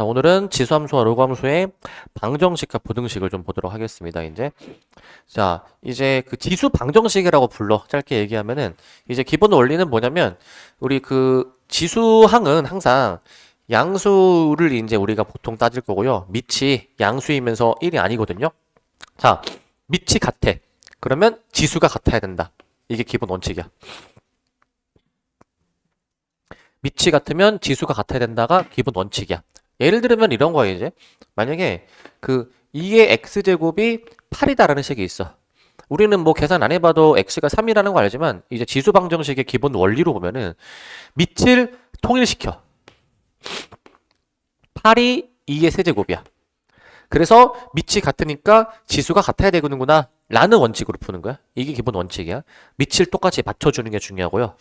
자, 오늘은 지수함수와 로그함수의 방정식과 부등식을 좀 보도록 하겠습니다. 이제 그 지수 방정식이라고 불러. 짧게 얘기하면은 이제 기본 원리는 뭐냐면 우리 그 지수항은 항상 양수를 이제 우리가 보통 따질 거고요. 밑이 양수이면서 1이 아니거든요. 자, 밑이 같아. 그러면 지수가 같아야 된다. 이게 기본 원칙이야. 밑이 같으면 지수가 같아야 된다가 기본 원칙이야. 예를 들면 이런 거야, 이제. 만약에 그 2의 x제곱이 8이다라는 식이 있어. 우리는 뭐 계산 안 해봐도 x가 3이라는 거 알지만 이제 지수 방정식의 기본 원리로 보면은 밑을 통일시켜. 8이 2의 세제곱이야. 그래서 밑이 같으니까 지수가 같아야 되는구나 라는 원칙으로 푸는 거야. 이게 기본 원칙이야. 밑을 똑같이 맞춰주는 게 중요하고요.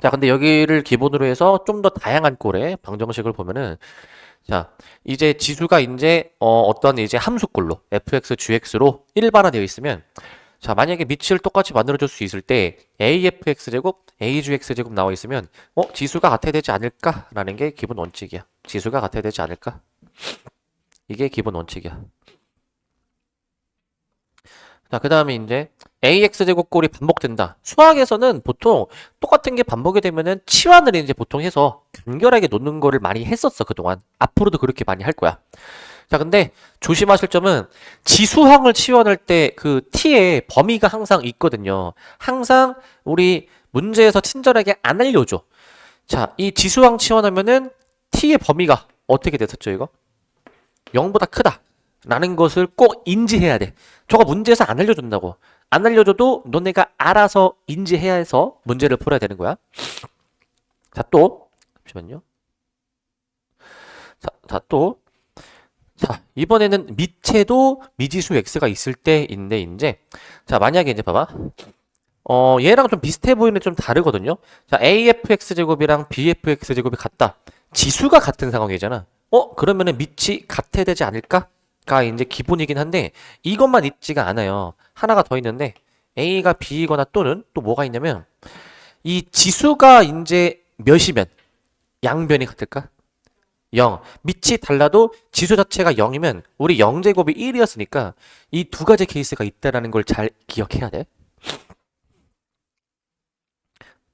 자, 근데 여기를 기본으로 해서 좀 더 다양한 꼴의 방정식을 보면은, 자, 이제 지수가 이제, 어떤 이제 함수꼴로, fx, gx로 일반화되어 있으면, 자, 만약에 밑을 똑같이 만들어줄 수 있을 때, afx제곱, agx제곱 나와 있으면, 지수가 같아야 되지 않을까라는 게 기본 원칙이야. 지수가 같아야 되지 않을까? 이게 기본 원칙이야. 자, 그 다음에 이제 AX제곱꼴이 반복된다. 수학에서는 보통 똑같은 게 반복이 되면은 치환을 이제 보통 해서 간결하게 놓는 거를 많이 했었어, 그동안. 앞으로도 그렇게 많이 할 거야. 자, 근데 조심하실 점은 지수항을 치환할 때 그 t의 범위가 항상 있거든요. 항상 우리 문제에서 친절하게 안 알려줘. 자, 이 지수항 치환하면은 t의 범위가 어떻게 됐었죠, 이거? 0보다 크다. 라는 것을 꼭 인지해야 돼. 저거 문제에서 안 알려준다고. 안 알려줘도 너네가 알아서 인지해야 해서 문제를 풀어야 되는 거야. 자, 또. 잠시만요. 자, 이번에는 밑에도 미지수 x가 있을 때인데, 이제. 자, 만약에 이제 봐봐. 얘랑 좀 비슷해 보이는데 좀 다르거든요. 자, afx제곱이랑 bfx제곱이 같다. 지수가 같은 상황이잖아. 그러면은 밑이 같아야 되지 않을까? 가 이제 기본이긴 한데 이것만 있지가 않아요. 하나가 더 있는데 A가 B이거나 또는 또 뭐가 있냐면 이 지수가 이제 몇이면 양변이 같을까? 0. 밑이 달라도 지수 자체가 0이면 우리 0제곱이 1이었으니까 이 두 가지 케이스가 있다라는 걸 잘 기억해야 돼.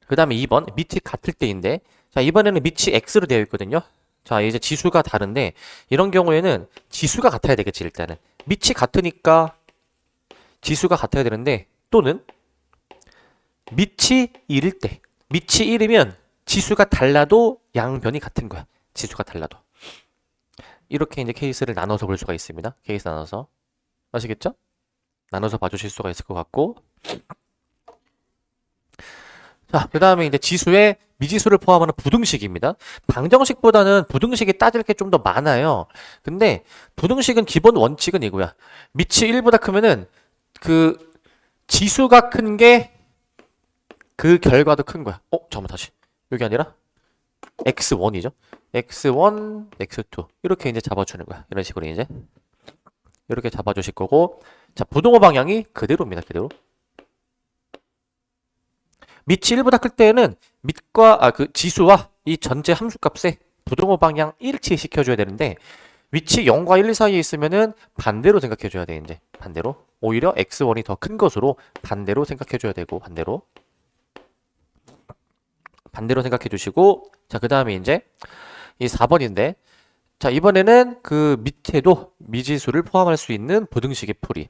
그 다음에 2번 밑이 같을 때인데 자, 이번에는 밑이 X로 되어 있거든요. 자, 이제 지수가 다른데 이런 경우에는 지수가 같아야 되겠지, 일단은. 밑이 같으니까 지수가 같아야 되는데 또는 밑이 1일 때. 밑이 1이면 지수가 달라도 양변이 같은 거야. 지수가 달라도. 이렇게 이제 케이스를 나눠서 볼 수가 있습니다. 케이스 나눠서. 아시겠죠? 나눠서 봐주실 수가 있을 것 같고. 자, 그 다음에 이제 지수에 미지수를 포함하는 부등식입니다. 방정식보다는 부등식이 따질 게 좀 더 많아요. 근데 부등식은 기본 원칙은 이거야. 밑이 1보다 크면은 그 지수가 큰 게 그 결과도 큰 거야. 잠깐만 다시. 여기 아니라 x1이죠. x1, x2 이렇게 이제 잡아주는 거야. 이런 식으로 이제 이렇게 잡아주실 거고 자, 부등호 방향이 그대로입니다. 그대로. 밑이 1보다 클 때에는 그 지수와 이 전체 함수값에 부등호 방향 일치 시켜줘야 되는데 위치 0과 1 사이에 있으면은 반대로 생각해줘야 돼, 이제. 반대로. 오히려 x1이 더 큰 것으로 반대로 생각해줘야 되고, 반대로 생각해 주시고, 자, 그 다음에 이제 이 4번인데, 자, 이번에는 그 밑에도 미지수를 포함할 수 있는 부등식의 풀이.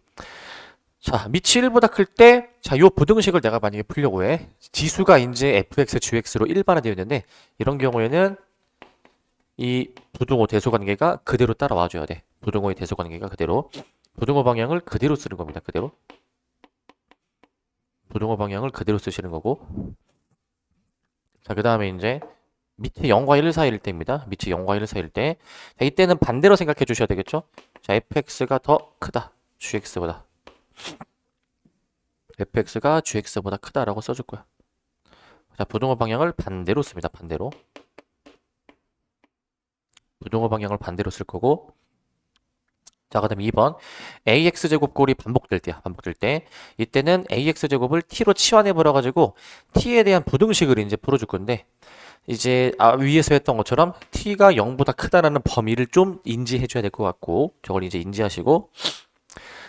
자, 밑이 1보다 클 때, 자, 요 부등식을 내가 만약에 풀려고 해. 지수가 이제 fx, gx로 일반화되어 있는데, 이런 경우에는 이 부등호 대소관계가 그대로 따라와 줘야 돼. 부등호의 대소관계가 그대로. 부등호 방향을 그대로 쓰는 겁니다. 그대로. 부등호 방향을 그대로 쓰시는 거고. 자, 그 다음에 이제 밑에 0과 1 사이일 때입니다. 밑이 0과 1 사이일 때. 자, 이때는 반대로 생각해 주셔야 되겠죠? 자, fx가 더 크다. gx보다. fx가 gx보다 크다라고 써줄 거야. 자, 부등호 방향을 반대로 씁니다. 반대로. 부등호 방향을 반대로 쓸 거고. 자, 그 다음에 2번. ax제곱꼴이 반복될 때야. 반복될 때. 이때는 ax제곱을 t로 치환해버려가지고 t에 대한 부등식을 이제 풀어줄 건데 이제 위에서 했던 것처럼 t t가 0보다 크다라는 범위를 좀 인지해 줘야 될 것 같고, 저걸 이제 인지하시고,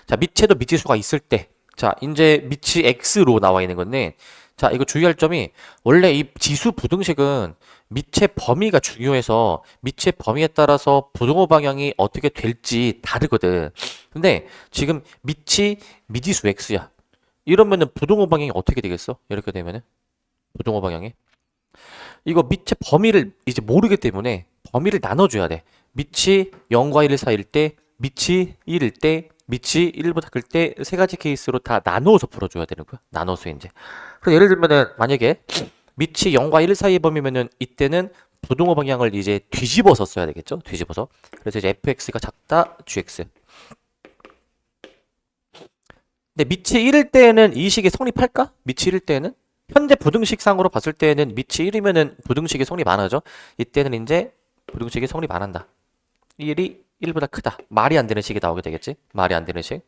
자, 밑에도 미지수가 있을 때, 자, 이제 밑이 x로 나와 있는 건데, 자, 이거 주의할 점이, 원래 이 지수 부등식은 밑의 범위가 중요해서 밑의 범위에 따라서 부등호 방향이 어떻게 될지 다르거든. 근데 지금 밑이 미지수 x야. 이러면은 부등호 방향이 어떻게 되겠어? 이렇게 되면은 부등호 방향이 이거 밑의 범위를 이제 모르기 때문에 범위를 나눠줘야 돼. 밑이 0과 1 사이일 때, 밑이 1일 때, 밑이 1보다 클 때 세 가지 케이스로 다 나누어서 풀어줘야 되는 거야. 나눠서 이제. 그래서 예를 들면은 만약에 밑이 0과 1 사이의 범위면은 이때는 부등호 방향을 이제 뒤집어서 써야 되겠죠? 뒤집어서. 그래서 이제 fx가 작다, gx. 근데 밑이 1일 때에는 이 식이 성립할까? 밑이 1일 때에는? 현재 부등식상으로 봤을 때는 밑이 1이면은 부등식이 성립 안 하죠? 이때는 이제 부등식이 성립 안 한다. 1이 1보다 크다. 말이 안 되는 식이 나오게 되겠지? 말이 안 되는 식.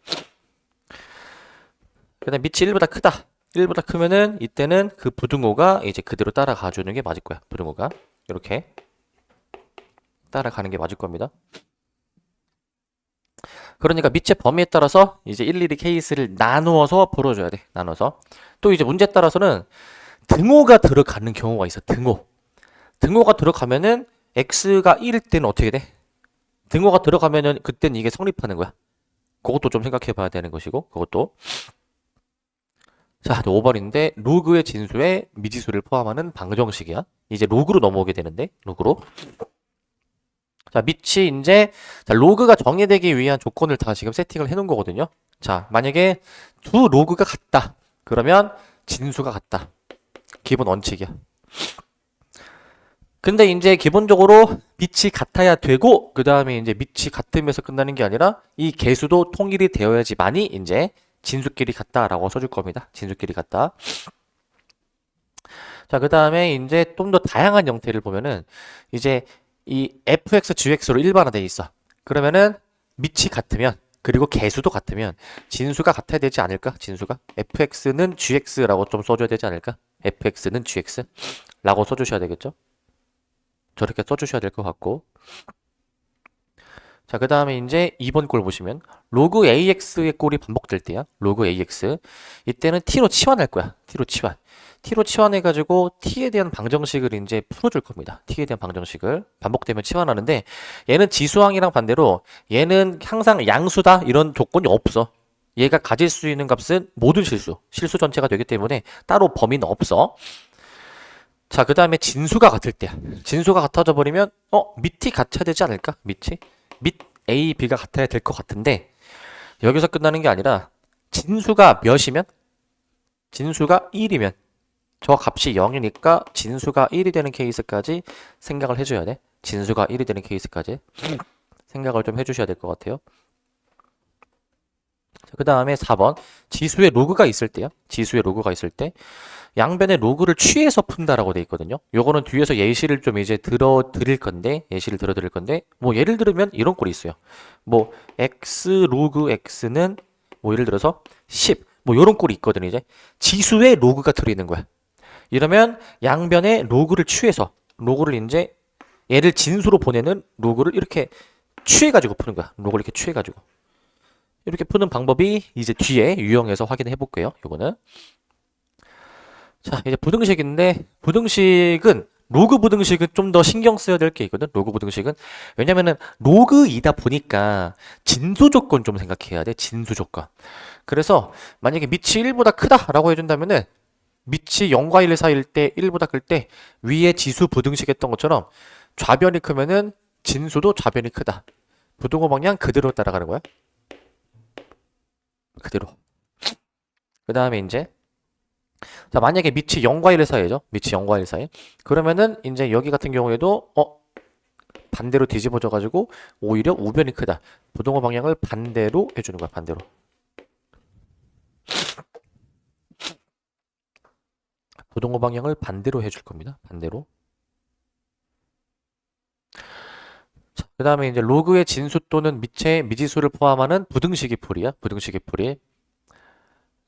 그다음 밑이 1보다 크다. 1보다 크면은 이때는 그 부등호가 이제 그대로 따라가 주는 게 맞을 거야. 부등호가. 이렇게 따라가는 게 맞을 겁니다. 그러니까 밑의 범위에 따라서 이제 일일이 케이스를 나누어서 풀어줘야 돼. 나눠서. 또 이제 문제에 따라서는 등호가 들어가는 경우가 있어. 등호. 등호가 들어가면은 x가 1일 때는 어떻게 돼? 등호가 들어가면은 그때는 이게 성립하는 거야. 그것도 좀 생각해 봐야 되는 것이고, 그것도. 자, 5번인데 로그의 진수에 미지수를 포함하는 방정식이야. 이제 로그로 넘어오게 되는데, 로그로. 자, 밑이 이제 자, 로그가 정의되기 위한 조건을 다 지금 세팅을 해 놓은 거거든요. 자, 만약에 두 로그가 같다. 그러면 진수가 같다. 기본 원칙이야. 근데 이제 기본적으로 밑이 같아야 되고 그 다음에 이제 밑이 같으면서 끝나는 게 아니라 이 개수도 통일이 되어야지만이 이제 진수끼리 같다라고 써줄 겁니다. 진수끼리 같다. 자, 그 다음에 이제 좀 더 다양한 형태를 보면은 이제 이 fx, gx로 일반화되어 있어. 그러면은 밑이 같으면 그리고 개수도 같으면 진수가 같아야 되지 않을까? 진수가 fx는 gx라고 좀 써줘야 되지 않을까? fx는 gx 라고 써주셔야 되겠죠? 저렇게 써주셔야 될 것 같고. 자, 그 다음에 이제 2번 꼴 보시면 로그 ax의 꼴이 반복될 때야. 로그 ax. 이때는 t로 치환할 거야. t로 치환. t로 치환해가지고 t에 대한 방정식을 이제 풀어줄 겁니다. t에 대한 방정식을 반복되면 치환하는데 얘는 지수항이랑 반대로 얘는 항상 양수다 이런 조건이 없어. 얘가 가질 수 있는 값은 모든 실수 전체가 되기 때문에 따로 범위는 없어. 자, 그 다음에 진수가 같을 때야. 진수가 같아져 버리면 밑이 같아야 되지 않을까? 밑이? 밑 A, B가 같아야 될 것 같은데 여기서 끝나는 게 아니라 진수가 몇이면? 진수가 1이면 저 값이 0이니까 진수가 1이 되는 케이스까지 생각을 해줘야 돼. 진수가 1이 되는 케이스까지 생각을 좀 해주셔야 될 것 같아요. 그 다음에 4번 지수의 로그가 있을 때요. 지수의 로그가 있을 때 양변의 로그를 취해서 푼다라고 돼 있거든요. 요거는 뒤에서 예시를 좀 이제 들어 드릴 건데 뭐 예를 들면 이런 꼴이 있어요. 뭐 x 로그 x는 뭐 예를 들어서 10 뭐 요런 꼴이 있거든요. 이제 지수의 로그가 들어있는 거야. 이러면 양변의 로그를 취해서 로그를 이제 얘를 진수로 보내는 로그를 이렇게 취해가지고 푸는 거야. 로그를 이렇게 취해가지고 이렇게 푸는 방법이 이제 뒤에 유형에서 확인해 볼게요. 요거는 자, 이제 부등식인데 부등식은 로그 부등식은 좀 더 신경 써야 될 게 있거든. 로그 부등식은 왜냐면은 로그이다 보니까 진수 조건 좀 생각해야 돼. 진수 조건. 그래서 만약에 밑이 1보다 크다라고 해준다면은 밑이 0과 1 사이일 때 1보다 클 때 위에 지수 부등식 했던 것처럼 좌변이 크면은 진수도 좌변이 크다. 부등호 방향 그대로 따라가는 거야. 그대로. 그 다음에 이제 자, 만약에 밑이 0과 1 사이죠. 밑이 0과 1 사이. 그러면은 이제 여기 같은 경우에도 반대로 뒤집어져 가지고 오히려 우변이 크다. 부등호 방향을 반대로 해주는 거야. 반대로. 부등호 방향을 반대로 해줄 겁니다. 반대로. 그 다음에 이제 로그의 진수 또는 밑의 미지수를 포함하는 부등식의 풀이야. 부등식의 풀이.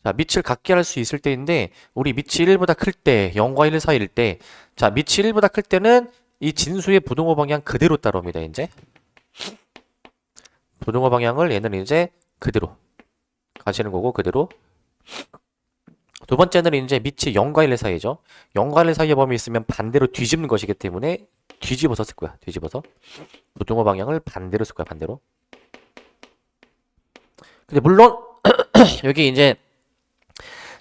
자, 밑을 같게 할 수 있을 때인데 우리 밑이 1보다 클 때, 0과 1 사이일 때 자, 밑이 1보다 클 때는 이 진수의 부등호 방향 그대로 따라옵니다. 이제 부등호 방향을 얘는 이제 그대로 가시는 거고 그대로. 두 번째는 이제 밑이 0과 1 사이죠. 0과 1 사이에 범위 있으면 반대로 뒤집는 것이기 때문에 뒤집어서 쓸 거야. 뒤집어서 부등호 방향을 반대로 쓸 거야. 반대로. 근데 물론 여기 이제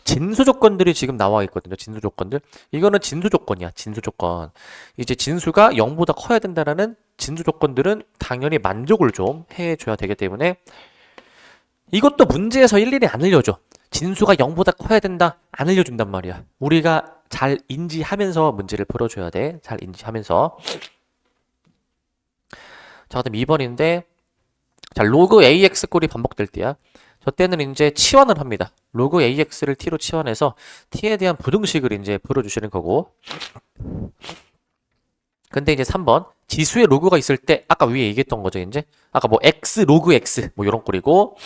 진수 조건들이 지금 나와 있거든요. 진수 조건들. 이거는 진수 조건이야. 진수 조건. 이제 진수가 0보다 커야 된다라는 진수 조건들은 당연히 만족을 좀 해줘야 되기 때문에 이것도 문제에서 일일이 안 알려줘. 진수가 0보다 커야 된다. 안 알려준단 말이야. 우리가 잘 인지하면서 문제를 풀어줘야 돼. 잘 인지하면서. 자, 그다음 2번인데 자, 로그 AX 꼴이 반복될 때야. 저 때는 이제 치환을 합니다. 로그 AX를 T로 치환해서 T에 대한 부등식을 이제 풀어주시는 거고. 근데 이제 3번 지수에 로그가 있을 때 아까 위에 얘기했던 거죠. 이제 아까 뭐 X 로그 X 뭐 이런 꼴이고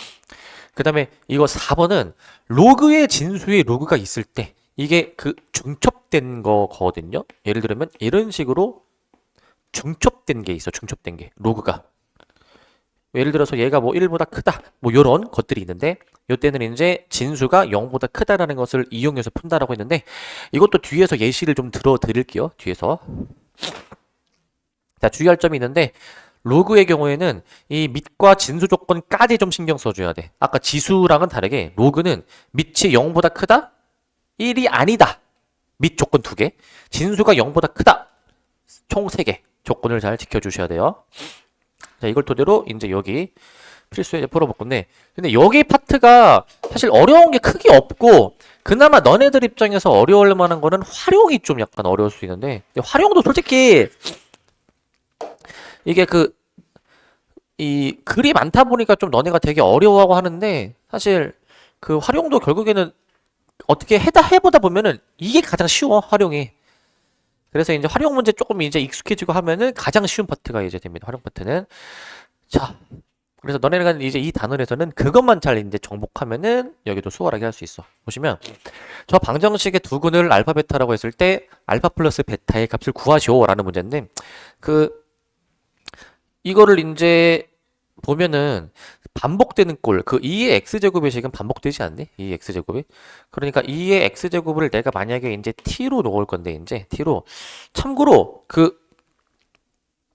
그 다음에 이거 4번은 로그의 진수에 로그가 있을 때 이게 그 중첩된 거거든요. 예를 들면 이런 식으로 중첩된 게 있어. 중첩된 게 로그가 예를 들어서 얘가 뭐 1보다 크다 뭐 요런 것들이 있는데 요때는 이제 진수가 0보다 크다라는 것을 이용해서 푼다라고 했는데 이것도 뒤에서 예시를 좀 들어 드릴게요. 뒤에서 자 주의할 점이 있는데 로그의 경우에는 이 밑과 진수 조건까지 좀 신경 써줘야 돼. 아까 지수랑은 다르게 로그는 밑이 0보다 크다? 1이 아니다. 밑 조건 2개. 진수가 0보다 크다. 총 3개. 조건을 잘 지켜주셔야 돼요. 자, 이걸 토대로 이제 여기 필수에 이제 풀어볼 건데 근데 여기 파트가 사실 어려운 게 크게 없고 그나마 너네들 입장에서 어려울 만한 거는 활용이 좀 약간 어려울 수 있는데 활용도 솔직히 이게 이 글이 많다 보니까 좀 너네가 되게 어려워하고 하는데 사실 그 활용도 결국에는 어떻게 해보다 보면은 이게 가장 쉬워 활용이. 그래서 이제 활용 문제 조금 이제 익숙해지고 하면은 가장 쉬운 파트가 이제 됩니다. 활용 파트는. 자, 그래서 너네가 이제 이 단원에서는 그것만 잘 이제 정복하면은 여기도 수월하게 할 수 있어. 보시면 저 방정식의 두 근을 알파 베타라고 했을 때 알파 플러스 베타의 값을 구하시오라는 문제인데 이거를 이제 보면은 반복되는 꼴, 그 2의 x제곱이 지금 반복되지 않니? 2의 x제곱이. 그러니까 2의 x제곱을 내가 만약에 이제 t로 놓을 건데, 이제 t로. 참고로 그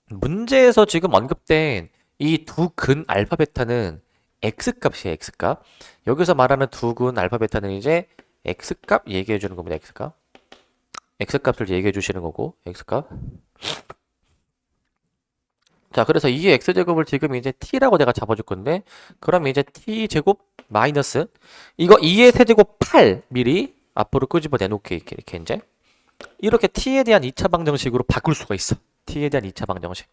문제에서 지금 언급된 이 두 근 알파 베타는 x값이에요, x값. 여기서 말하는 두 근 알파 베타는 이제 x값 얘기해 주는 겁니다, x값. x값을 얘기해 주시는 거고, x값. 자, 그래서 2의 x제곱을 지금 이제 t라고 내가 잡아줄 건데, 그럼 이제 t제곱 마이너스, 이거 2의 세제곱 8 미리 앞으로 끄집어 내놓게, 이렇게 이제. 이렇게 t에 대한 2차 방정식으로 바꿀 수가 있어. t에 대한 2차 방정식.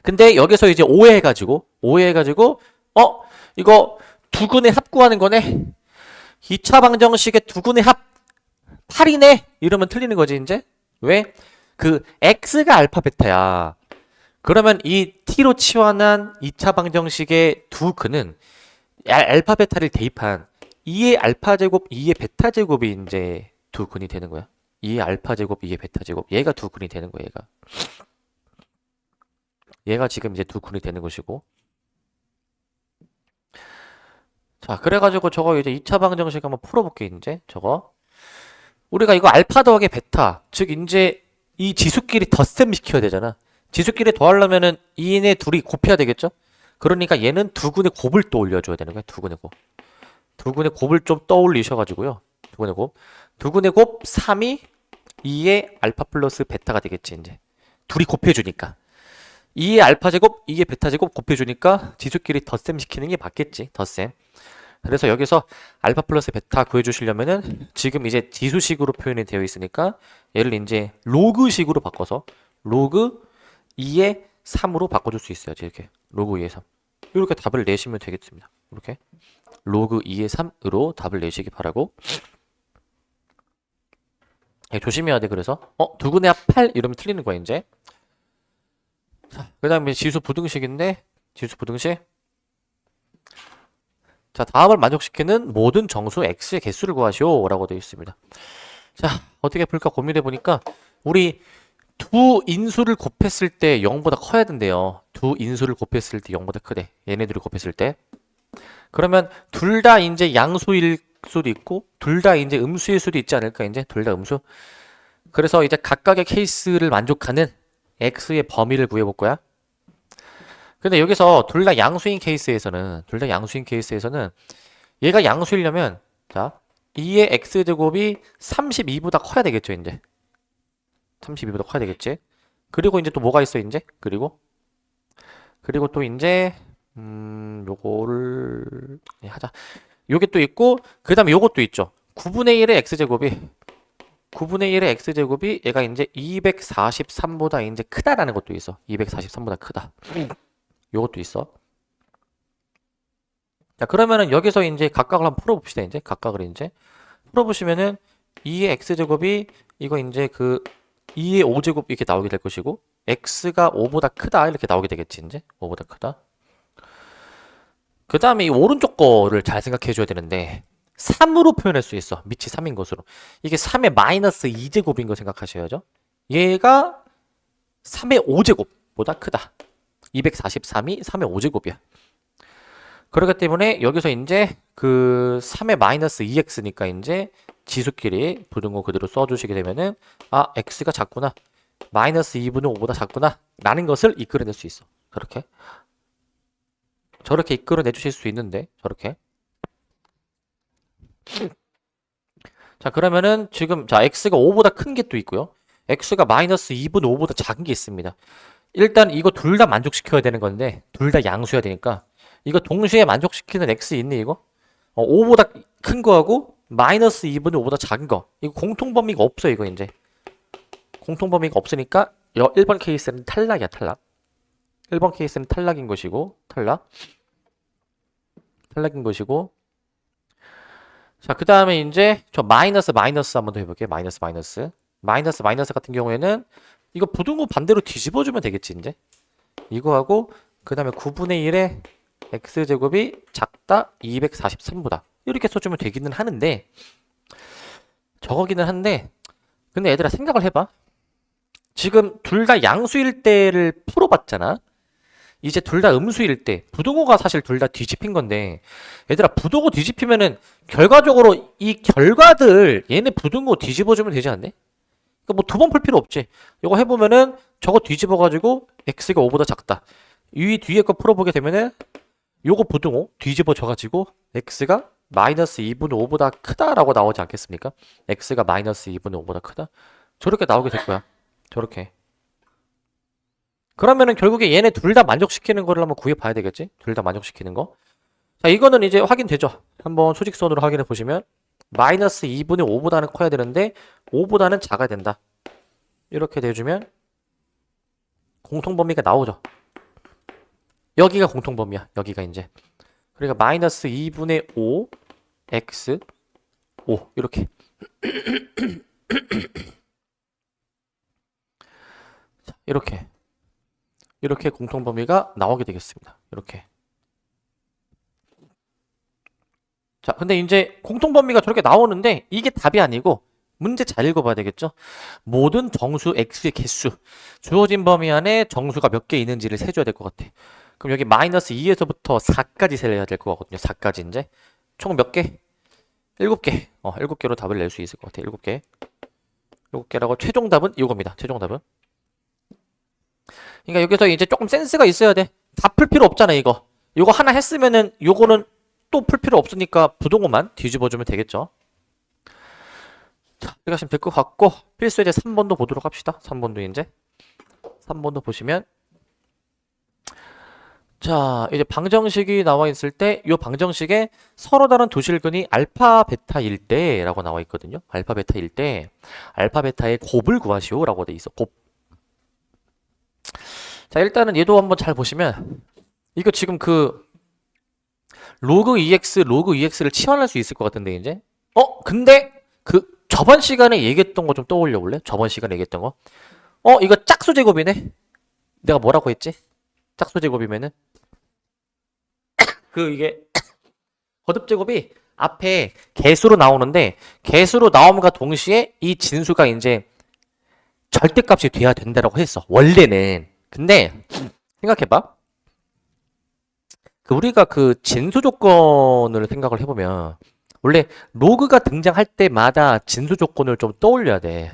근데 여기서 이제 오해해가지고, 이거 두 근의 합 구하는 거네? 2차 방정식의 두 근의 합 8이네? 이러면 틀리는 거지, 이제. 왜? 그 x가 알파 베타야. 그러면 이 t로 치환한 2차 방정식의 두 근은 알파 베타를 대입한 2의 알파 제곱, 2의 베타 제곱이 이제 두 근이 되는 거야. 2의 알파 제곱, 2의 베타 제곱. 얘가 두 근이 되는 거야, 얘가 지금 이제 두 근이 되는 것이고. 자, 그래가지고 저거 이제 2차 방정식 한번 풀어볼게, 이제. 저거. 우리가 이거 알파 더하기 베타. 즉, 이제 이 지수끼리 덧셈 시켜야 되잖아. 지수끼리 더하려면은 이네 둘이 곱해야 되겠죠? 그러니까 얘는 두 근의 곱을 또 올려줘야 되는 거야. 두 근의 곱. 두 근의 곱을 좀 떠올리셔가지고요. 두 근의 곱. 두 근의 곱 3이 2의 알파 플러스 베타가 되겠지, 이제. 둘이 곱해주니까. 2의 알파 제곱, 2의 베타 제곱 곱해주니까 지수끼리 덧셈 시키는 게 맞겠지. 덧셈. 그래서 여기서 알파 플러스 베타 구해주시려면은 지금 이제 지수식으로 표현이 되어 있으니까 얘를 이제 로그식으로 바꿔서 로그 2의 3으로 바꿔줄 수 있어요. 이렇게 로그 2의 3 이렇게 답을 내시면 되겠습니다. 이렇게 로그 2의 3으로 답을 내시기 바라고. 조심해야 돼. 그래서 두 근의 합 8 이러면 틀리는 거야 이제. 자, 그 다음에 지수 부등식인데 지수 부등식. 자, 다음을 만족시키는 모든 정수 x의 개수를 구하시오 라고 되어 있습니다. 자, 어떻게 풀까 고민해 보니까 우리 두 인수를 곱했을 때 0보다 커야 된대요. 두 인수를 곱했을 때 0보다 크대. 얘네들을 곱했을 때. 그러면 둘 다 이제 양수일 수도 있고 둘 다 이제 음수일 수도 있지 않을까? 이제 둘 다 음수. 그래서 이제 각각의 케이스를 만족하는 x의 범위를 구해볼 거야. 근데 여기서 둘 다 양수인 케이스에서는 얘가 양수이려면 자 2의 x제곱이 32보다 커야 되겠죠, 이제. 32보다 커야 되겠지. 그리고 이제 또 뭐가 있어, 이제? 그리고 또 이제 요거를 하자. 요게 또 있고 그 다음에 요것도 있죠. 9분의 1의 x제곱이 얘가 이제 243보다 이제 크다라는 것도 있어. 243보다 크다. 요것도 있어. 자, 그러면은 여기서 이제 각각을 한번 풀어봅시다. 이제 각각을 이제 풀어보시면은 2의 x제곱이 이거 이제 그 2의 5제곱 이렇게 나오게 될 것이고 x가 5보다 크다 이렇게 나오게 되겠지. 이제 5보다 크다. 그 다음에 이 오른쪽 거를 잘 생각해 줘야 되는데 3으로 표현할 수 있어. 밑이 3인 것으로. 이게 3의 마이너스 2제곱인 거 생각하셔야죠. 얘가 3의 5제곱보다 크다. 243이 3의 5제곱이야. 그렇기 때문에 여기서 이제 그 3의 마이너스 2x니까 이제 지수끼리 부등호 그대로 써주시게 되면은 아 x가 작구나. 마이너스 2분의 5보다 작구나. 라는 것을 이끌어낼 수 있어. 저렇게 이끌어내 주실 수 있는데 저렇게. 자, 그러면은 지금 자 x가 5보다 큰 게 또 있고요. x가 마이너스 2분의 5보다 작은 게 있습니다. 일단 이거 둘 다 만족시켜야 되는 건데 둘 다 양수여야 되니까 이거 동시에 만족시키는 x 있니 이거? 5보다 큰 거하고 마이너스 2분의 5보다 작은 거. 이거 공통범위가 없어 이거 이제. 공통범위가 없으니까 1번 케이스는 탈락이야, 탈락. 1번 케이스는 탈락인 것이고 탈락인 것이고. 자, 그 다음에 이제 저 마이너스 한번 더 해볼게요. 마이너스 같은 경우에는 이거 부등호 반대로 뒤집어주면 되겠지 이제. 이거하고 그 다음에 9분의 1의 x제곱이 작다 243보다 이렇게 써주면 되기는 하는데 저거기는 한데 근데 얘들아 생각을 해봐. 지금 둘 다 양수일 때를 풀어봤잖아. 이제 둘 다 음수일 때 부등호가 사실 둘 다 뒤집힌 건데 얘들아 부등호 뒤집히면은 결과적으로 이 결과들 얘네 부등호 뒤집어주면 되지 않네? 그러니까 뭐 두 번 풀 필요 없지. 이거 해보면은 저거 뒤집어가지고 x가 5보다 작다. 이 뒤에 거 풀어보게 되면은 요거 부등호 뒤집어져가지고 x가 마이너스 2분의 5보다 크다라고 나오지 않겠습니까? x가 마이너스 2분의 5보다 크다. 저렇게 나오게 될 거야. 저렇게. 그러면은 결국에 얘네 둘 다 만족시키는 거를 한번 구해봐야 되겠지? 둘 다 만족시키는 거. 자, 이거는 이제 확인되죠? 한번 수직선으로 확인해 보시면 마이너스 2분의 5보다는 커야 되는데 5보다는 작아야 된다. 이렇게 돼주면 공통범위가 나오죠. 여기가 공통범위야. 여기가 이제. 그러니까 마이너스 2분의 5 x 5 이렇게. 자, 이렇게 공통범위가 나오게 되겠습니다. 이렇게. 자, 근데 이제 공통범위가 저렇게 나오는데 이게 답이 아니고 문제 잘 읽어봐야 되겠죠? 모든 정수 x의 개수 주어진 범위 안에 정수가 몇 개 있는지를 세줘야 될 것 같아. 그럼 여기 마이너스 2에서부터 4까지 세야 될 것 같거든요. 4까지 이제 총 몇 개? 7개. 7개로 답을 낼 수 있을 것 같아. 7개. 7개라고 최종 답은 이겁니다. 최종 답은. 그러니까 여기서 이제 조금 센스가 있어야 돼. 다 풀 필요 없잖아, 이거. 이거 하나 했으면은 요거는 또 풀 필요 없으니까 부등호만 뒤집어주면 되겠죠. 자, 이렇게 하시면 될 것 같고 필수 이제 3번도 보도록 합시다. 3번도 이제 3번도 보시면 자, 이제 방정식이 나와 있을 때 이 방정식에 서로 다른 두 실근이 알파 베타일 때라고 나와 있거든요. 알파 베타일 때 알파 베타의 곱을 구하시오라고 돼 있어. 곱. 자, 일단은 얘도 한번 잘 보시면 이거 지금 그 로그 EX를 치환할 수 있을 것 같은데 이제 근데 그 저번 시간에 얘기했던 거 좀 떠올려 볼래? 저번 시간에 얘기했던 거 이거 짝수 제곱이네. 내가 뭐라고 했지? 짝수 제곱이면은 그 이게 거듭 제곱이 앞에 개수로 나오는데 개수로 나옴과 동시에 이 진수가 이제 절대값이 돼야 된다라고 했어. 원래는. 근데 생각해봐. 우리가 그 진수 조건을 생각을 해보면 원래 로그가 등장할 때마다 진수 조건을 좀 떠올려야 돼.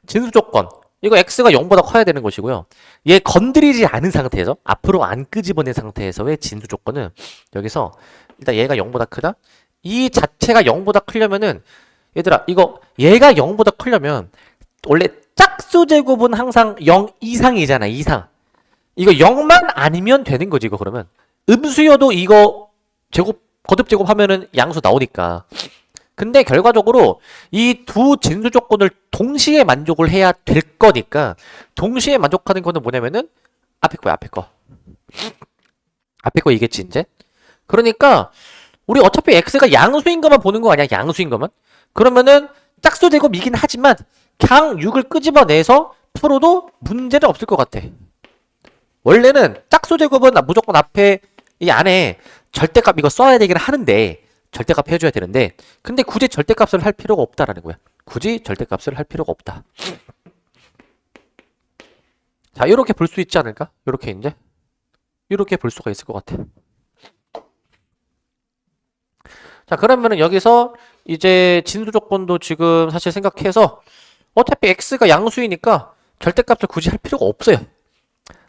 진수 조건. 이거 x가 0보다 커야 되는 것이고요. 얘 건드리지 않은 상태에서 앞으로 안 끄집어낸 상태에서의 진수 조건은 여기서 일단 얘가 0보다 크다. 이 자체가 0보다 크려면은 얘들아 이거 얘가 0보다 크려면 원래 짝수 제곱은 항상 0 이상이잖아. 이상. 이거 0만 아니면 되는 거지 이거 그러면. 음수여도 이거 제곱 거듭 제곱하면은 양수 나오니까. 근데 결과적으로 이 두 진수 조건을 동시에 만족을 해야 될 거니까 동시에 만족하는 거는 뭐냐면은 앞에 거야 앞에 거. 앞에 거 이겠지 이제. 그러니까 우리 어차피 x가 양수인 것만 보는 거 아니야 양수인 것만. 그러면은 짝수 제곱이긴 하지만 그냥 6을 끄집어내서 풀어도 문제는 없을 것 같아. 원래는 짝수 제곱은 무조건 앞에 이 안에 절대값 이거 써야 되긴 하는데 절대값 해줘야 되는데 근데 굳이 절대값을 할 필요가 없다라는 거야. 굳이 절대값을 할 필요가 없다. 자 이렇게 볼 수 있지 않을까? 이렇게 이제 이렇게 볼 수가 있을 것 같아. 자 그러면은 여기서 이제 진수 조건도 지금 사실 생각해서 어차피 x가 양수이니까 절대값을 굳이 할 필요가 없어요.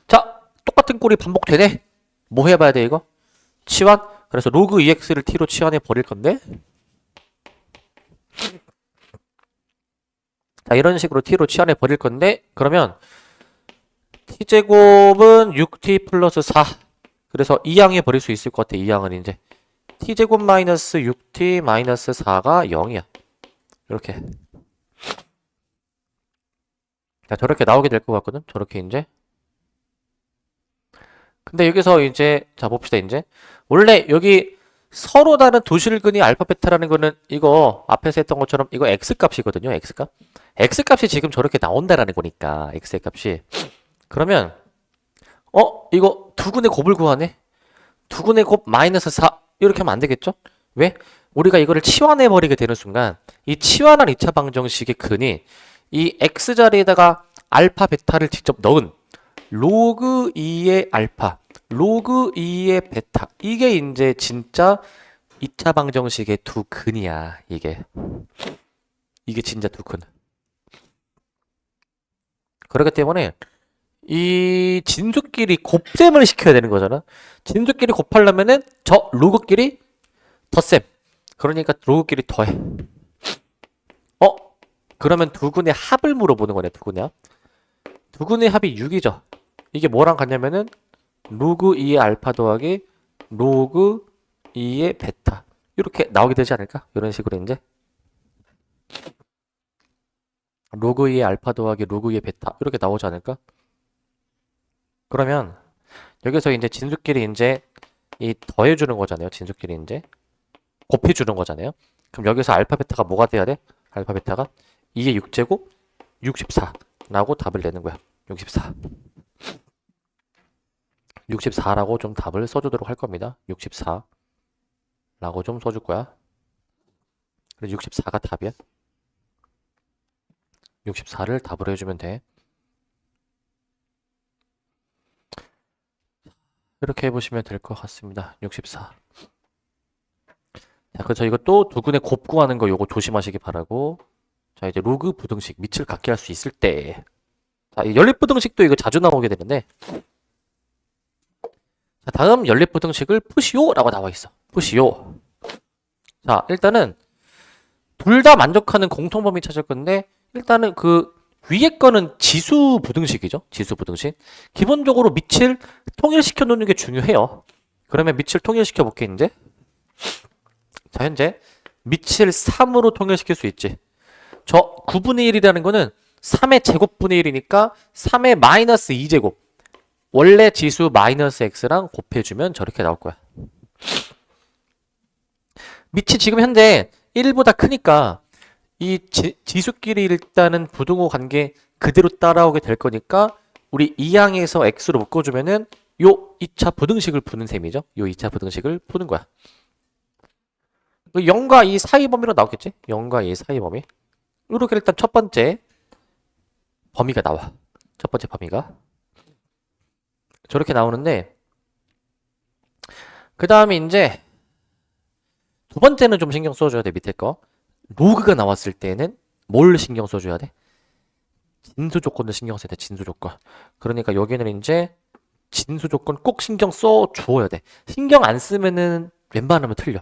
자 똑같은 꼴이 반복되네. 뭐 해봐야 돼 이거? 치환? 그래서 로그 ex를 t로 치환해 버릴 건데 자 이런 식으로 t로 치환해 버릴 건데 그러면 t제곱은 6t 플러스 4 그래서 2항해 버릴 수 있을 것 같아. 2항은 이제 t제곱 마이너스 6t 마이너스 4가 0이야. 이렇게 자 저렇게 나오게 될 것 같거든. 저렇게 이제 근데 여기서 이제 자 봅시다. 이제 원래 여기 서로 다른 도실근이 알파 베타라는 거는 이거 앞에서 했던 것처럼 이거 x값이거든요. x값. x값이 지금 저렇게 나온다라는 거니까 x의 값이 그러면 이거 두근의 곱을 구하네. 두근의 곱 마이너스 4 이렇게 하면 안 되겠죠? 왜? 우리가 이거를 치환해 버리게 되는 순간 이 치환한 2차 방정식의 근이 이 x 자리에다가 알파 베타를 직접 넣은 로그 2의 알파, 로그 2의 베타. 이게 이제 진짜 2차 방정식의 두 근이야, 이게. 이게 진짜 두 근. 그렇기 때문에 이 진수끼리 곱셈을 시켜야 되는 거잖아. 진수끼리 곱하려면은 저 로그끼리 덧셈. 그러니까 로그끼리 더해. 그러면 두 근의 합을 물어보는 거네, 두 근의 합. 두 근의 합이 6이죠. 이게 뭐랑 같냐면은 로그 2의 알파 더하기 로그 2의 베타 이렇게 나오게 되지 않을까? 이런 식으로 이제 로그 2의 알파 더하기 로그 2의 베타 이렇게 나오지 않을까? 그러면 여기서 이제 진수끼리 이제 이 더해주는 거잖아요. 진수끼리 이제 곱해주는 거잖아요. 그럼 여기서 알파 베타가 뭐가 돼야 돼? 알파 베타가 2의 6제곱 64라고 답을 내는 거야. 64. 64라고 좀 답을 써주도록 할 겁니다. 64라고 좀 써줄 거야. 그래서 64가 답이야. 64를 답으로 해주면 돼. 이렇게 해보시면 될 것 같습니다. 64. 자, 그래서 이거 또 두근의 곱 구하는 거 요거 조심하시기 바라고. 자, 이제 로그 부등식 밑을 갖게 할 수 있을 때. 자, 이 연립 부등식도 이거 자주 나오게 되는데. 자, 다음 연립 부등식을 푸시오라고 나와 있어. 푸시오. 자, 일단은 둘 다 만족하는 공통범위 찾을 건데 일단은 그 위에 거는 지수 부등식이죠. 지수 부등식. 기본적으로 밑을 통일시켜 놓는 게 중요해요. 그러면 밑을 통일시켜 볼게 이제. 자, 현재 밑을 3으로 통일시킬 수 있지. 저 9분의 1이라는 거는 3의 제곱분의 1이니까 3의 마이너스 2제곱. 원래 지수 마이너스 x랑 곱해주면 저렇게 나올 거야. 밑이 지금 현재 1보다 크니까 이 지수끼리 일단은 부등호 관계 그대로 따라오게 될 거니까 우리 2항에서 x로 묶어주면은 요 2차 부등식을 푸는 셈이죠. 요 2차 부등식을 푸는 거야. 0과 2 사이 범위로 나오겠지? 0과 2 사이 범위. 이렇게 일단 첫 번째 범위가 나와. 첫 번째 범위가. 저렇게 나오는데, 그 다음에 이제, 두 번째는 좀 신경 써줘야 돼, 밑에 거. 로그가 나왔을 때는 뭘 신경 써줘야 돼? 진수 조건을 신경 써야 돼, 진수 조건. 그러니까 여기는 이제, 진수 조건 꼭 신경 써 주어야 돼. 신경 안 쓰면은 웬만하면 틀려.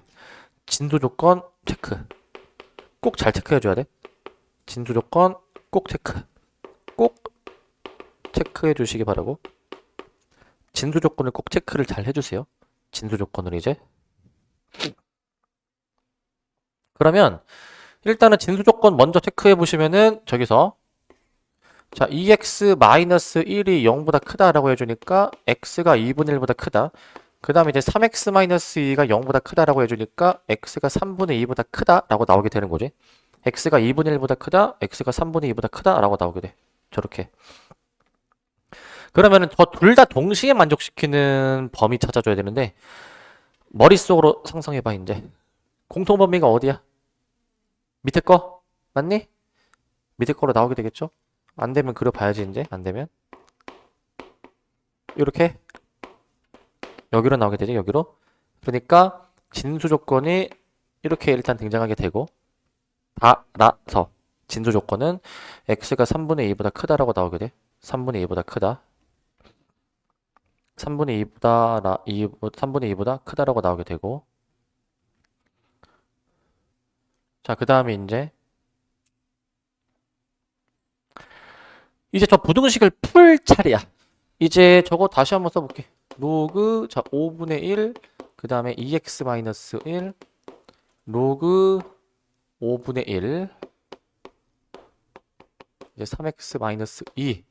진수 조건 체크. 꼭 잘 체크해 줘야 돼. 진수 조건 꼭 체크. 꼭 체크해 주시기 바라고. 진수 조건을 꼭 체크를 잘 해주세요. 진수 조건을 이제. 그러면 일단은 진수 조건 먼저 체크해 보시면은 저기서 자, 2x-1이 0보다 크다라고 해주니까 x가 2분의 1보다 크다. 그 다음에 이제 3x-2가 0보다 크다라고 해주니까 x가 3분의 2보다 크다라고 나오게 되는 거지. x가 2분의 1보다 크다, x가 3분의 2보다 크다라고 나오게 돼. 저렇게. 그러면은 저 둘 다 동시에 만족시키는 범위 찾아줘야 되는데 머릿속으로 상상해봐 이제. 공통 범위가 어디야? 밑에 거? 맞니? 밑에 거로 나오게 되겠죠? 안 되면 그려봐야지 이제. 안 되면 이렇게 여기로 나오게 되지. 여기로. 그러니까 진수 조건이 이렇게 일단 등장하게 되고 따라서 진수 조건은 x가 3분의 2보다 크다라고 나오게 돼. 3분의 2보다 크다. 3분의 2보다 크다라고 나오게 되고 자, 그 다음에 이제 저 부등식을 풀 차례야. 이제 저거 다시 한번 써볼게. 로그, 자, 5분의 1, 그 다음에 2x-1, 로그 5분의 1, 이제 3x-2.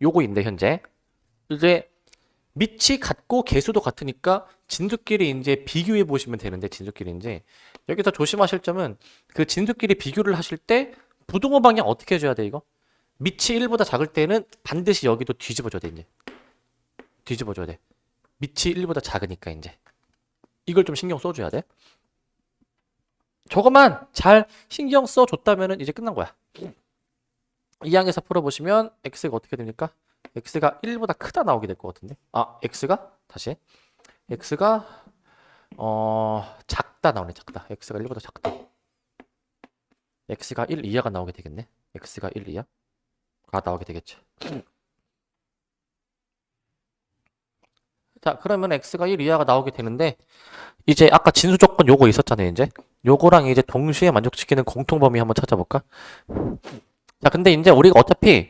요거인데, 현재. 이제 밑이 같고 개수도 같으니까 진수끼리 이제 비교해 보시면 되는데, 진수끼리 이제. 여기서 조심하실 점은 그 진수끼리 비교를 하실 때 부등호 방향 어떻게 해줘야 돼, 이거? 밑이 1보다 작을 때는 반드시 여기도 뒤집어줘야 돼, 이제. 뒤집어줘야 돼. 밑이 1보다 작으니까, 이제. 이걸 좀 신경 써줘야 돼. 저것만 잘 신경 써줬다면 이제 끝난 거야. 이 항에서 풀어보시면 x가 어떻게 됩니까? x가 1보다 크다 나오게 될 것 같은데. 아, x가? 다시. x가, 작다 나오네, 작다. x가 1보다 작다. x가 1 이하가 나오게 되겠네. x가 1 이하. 가 나오게 되겠죠. 자, 그러면 x가 1 이하가 나오게 되는데 이제 아까 진수 조건 요거 있었잖아요, 이제. 요거랑 이제 동시에 만족시키는 공통 범위 한번 찾아볼까? 자, 근데 이제 우리가 어차피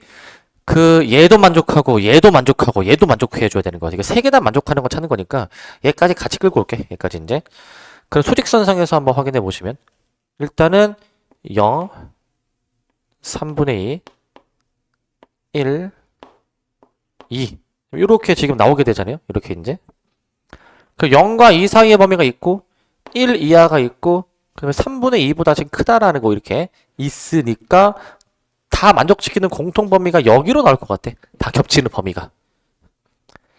그 얘도 만족하고 얘도 만족하고 얘도 만족해 줘야 되는 거야. 이거 세 개 다 만족하는 거 찾는 거니까 얘까지 같이 끌고 올게. 얘까지 이제. 그럼 수직선상에서 한번 확인해 보시면 일단은 0, 3분의 2, 1, 2 이렇게 지금 나오게 되잖아요. 이렇게 이제 그 0과 2 사이의 범위가 있고 1 이하가 있고 그러면 3분의 2보다 지금 크다라는 거 이렇게 있으니까 다 만족시키는 공통 범위가 여기로 나올 것 같아. 다 겹치는 범위가.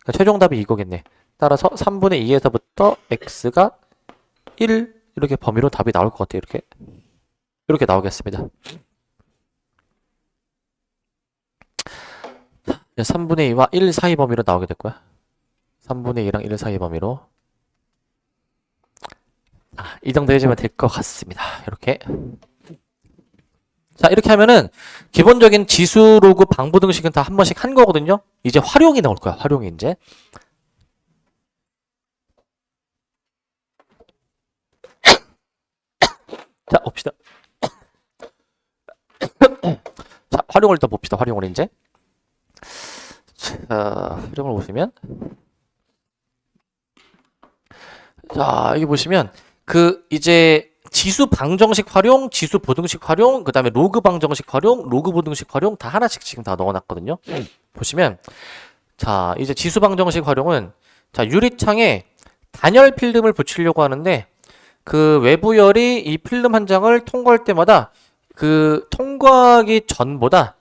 그러니까 최종 답이 이거겠네. 따라서 3분의 2에서부터 x가 1 이렇게 범위로 답이 나올 것 같아. 이렇게 나오겠습니다. 3분의 2와 1 사이 범위로 나오게 될 거야. 3분의 2랑 1 사이 범위로. 이 정도 해주면 될 것 같습니다. 이렇게. 자, 이렇게 하면은 기본적인 지수 로그 방부등식은 다 한 번씩 한 거거든요. 이제 활용이 나올 거야. 활용이 이제. 자, 봅시다. 자, 활용을 일단 봅시다. 활용을 이제. 자, 활용을 보시면 자, 여기 보시면 그 이제 지수 방정식 활용, 지수 보등식 활용, 그 다음에 로그 방정식 활용, 로그 보등식 활용 다 하나씩 지금 다 넣어놨거든요. 보시면 자, 이제 지수 방정식 활용은 자, 유리창에 단열 필름을 붙이려고 하는데 그 외부열이 이 필름 한 장을 통과할 때마다 그 통과하기 전보다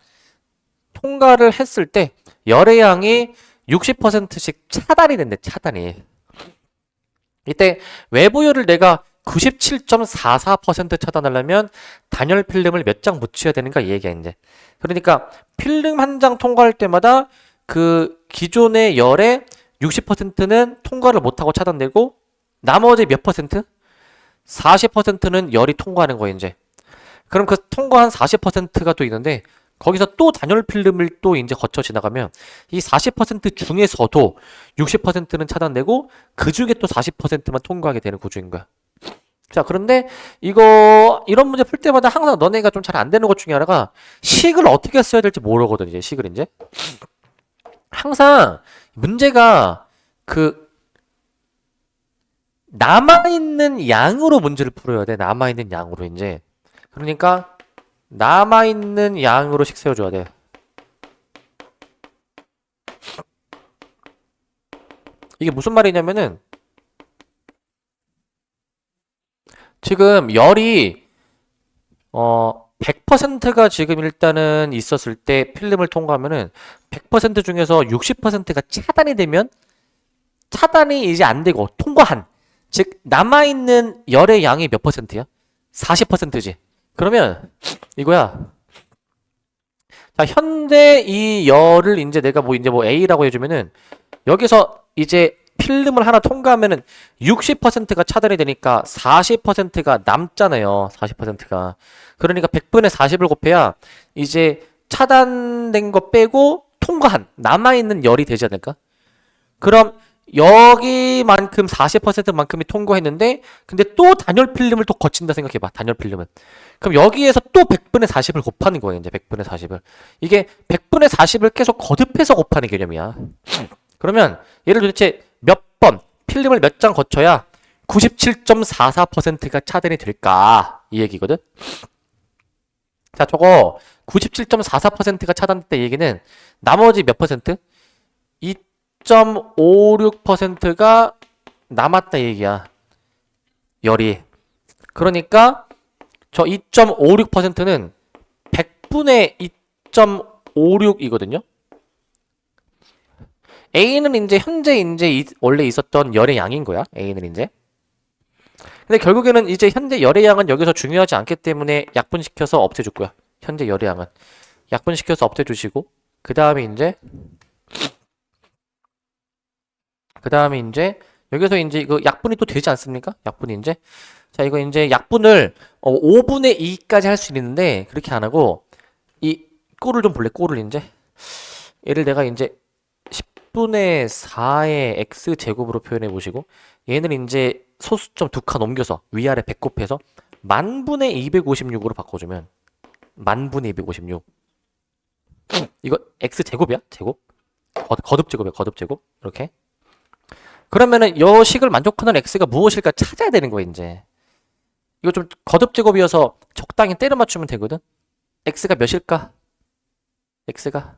통과를 했을 때 열의 양이 60%씩 차단이 된대, 차단이. 이때 외부열을 내가 97.44% 차단하려면 단열 필름을 몇 장 묻혀야 되는가 이 얘기야 이제. 그러니까 필름 한 장 통과할 때마다 그 기존의 열의 60%는 통과를 못하고 차단되고 나머지 몇 퍼센트? 40%는 열이 통과하는 거야 이제. 그럼 그 통과한 40%가 또 있는데 거기서 또 단열 필름을 또 이제 거쳐 지나가면 이 40% 중에서도 60%는 차단되고 그 중에 또 40%만 통과하게 되는 구조인 거야. 자, 그런데 이런 문제 풀 때마다 항상 너네가 좀 잘 안 되는 것 중에 하나가 식을 어떻게 써야 될지 모르거든, 이제 식을 이제. 항상 문제가 그 남아있는 양으로 문제를 풀어야 돼. 남아있는 양으로 이제. 그러니까 남아있는 양으로씩 세워줘야 돼. 이게 무슨 말이냐면은 지금 열이 100%가 지금 일단은 있었을 때 필름을 통과하면은 100% 중에서 60%가 차단이 되면 차단이 이제 안 되고 통과한 즉 남아있는 열의 양이 몇 퍼센트야? 40%지. 그러면 이거야. 자, 현재 이 열을 이제 내가 이제 A라고 해주면은 여기서 이제 필름을 하나 통과하면은 60%가 차단이 되니까 40%가 남잖아요. 40%가. 그러니까 100분의 40을 곱해야 이제 차단된 거 빼고 통과한 남아있는 열이 되지 않을까? 그럼 여기만큼 40%만큼이 통과했는데 근데 또 단열 필름을 또 거친다 생각해봐. 단열 필름은. 그럼 여기에서 또 100분의 40을 곱하는 거예요. 이제 100분의 40을. 이게 100분의 40을 계속 거듭해서 곱하는 개념이야. 그러면 얘를 도대체 몇 번, 필름을 몇 장 거쳐야 97.44%가 차단이 될까? 이 얘기거든. 자, 저거 97.44%가 차단됐다 얘기는 나머지 몇 퍼센트? 2.56%가 남았다 얘기야. 열이. 그러니까 저 2.56%는 100분의 2.56이거든요. A는 이제 현재 이제 원래 있었던 열의 양인 거야. A는 이제. 근데 결국에는 이제 현재 열의 양은 여기서 중요하지 않기 때문에 약분시켜서 없애줄 거야. 현재 열의 양은. 약분시켜서 없애주시고 그 다음에 여기서 이제 이거 약분이 또 되지 않습니까? 약분이 이제. 자, 이거 이제 약분을 5분의 2까지 할 수 있는데 그렇게 안 하고 이 꼴을 좀 볼래? 꼴을 이제. 얘를 내가 이제 10분의 4의 x제곱으로 표현해 보시고 얘는 이제 소수점 두 칸 옮겨서 위아래 배곱해서 만분의 256으로 바꿔주면 만분의 256 이거 x제곱이야? 제곱? 거듭제곱이야. 거듭제곱. 이렇게. 그러면은 요 식을 만족하는 x가 무엇일까 찾아야 되는 거야 이제. 이거 좀 거듭제곱이어서 적당히 때려 맞추면 되거든. x가 몇일까? x가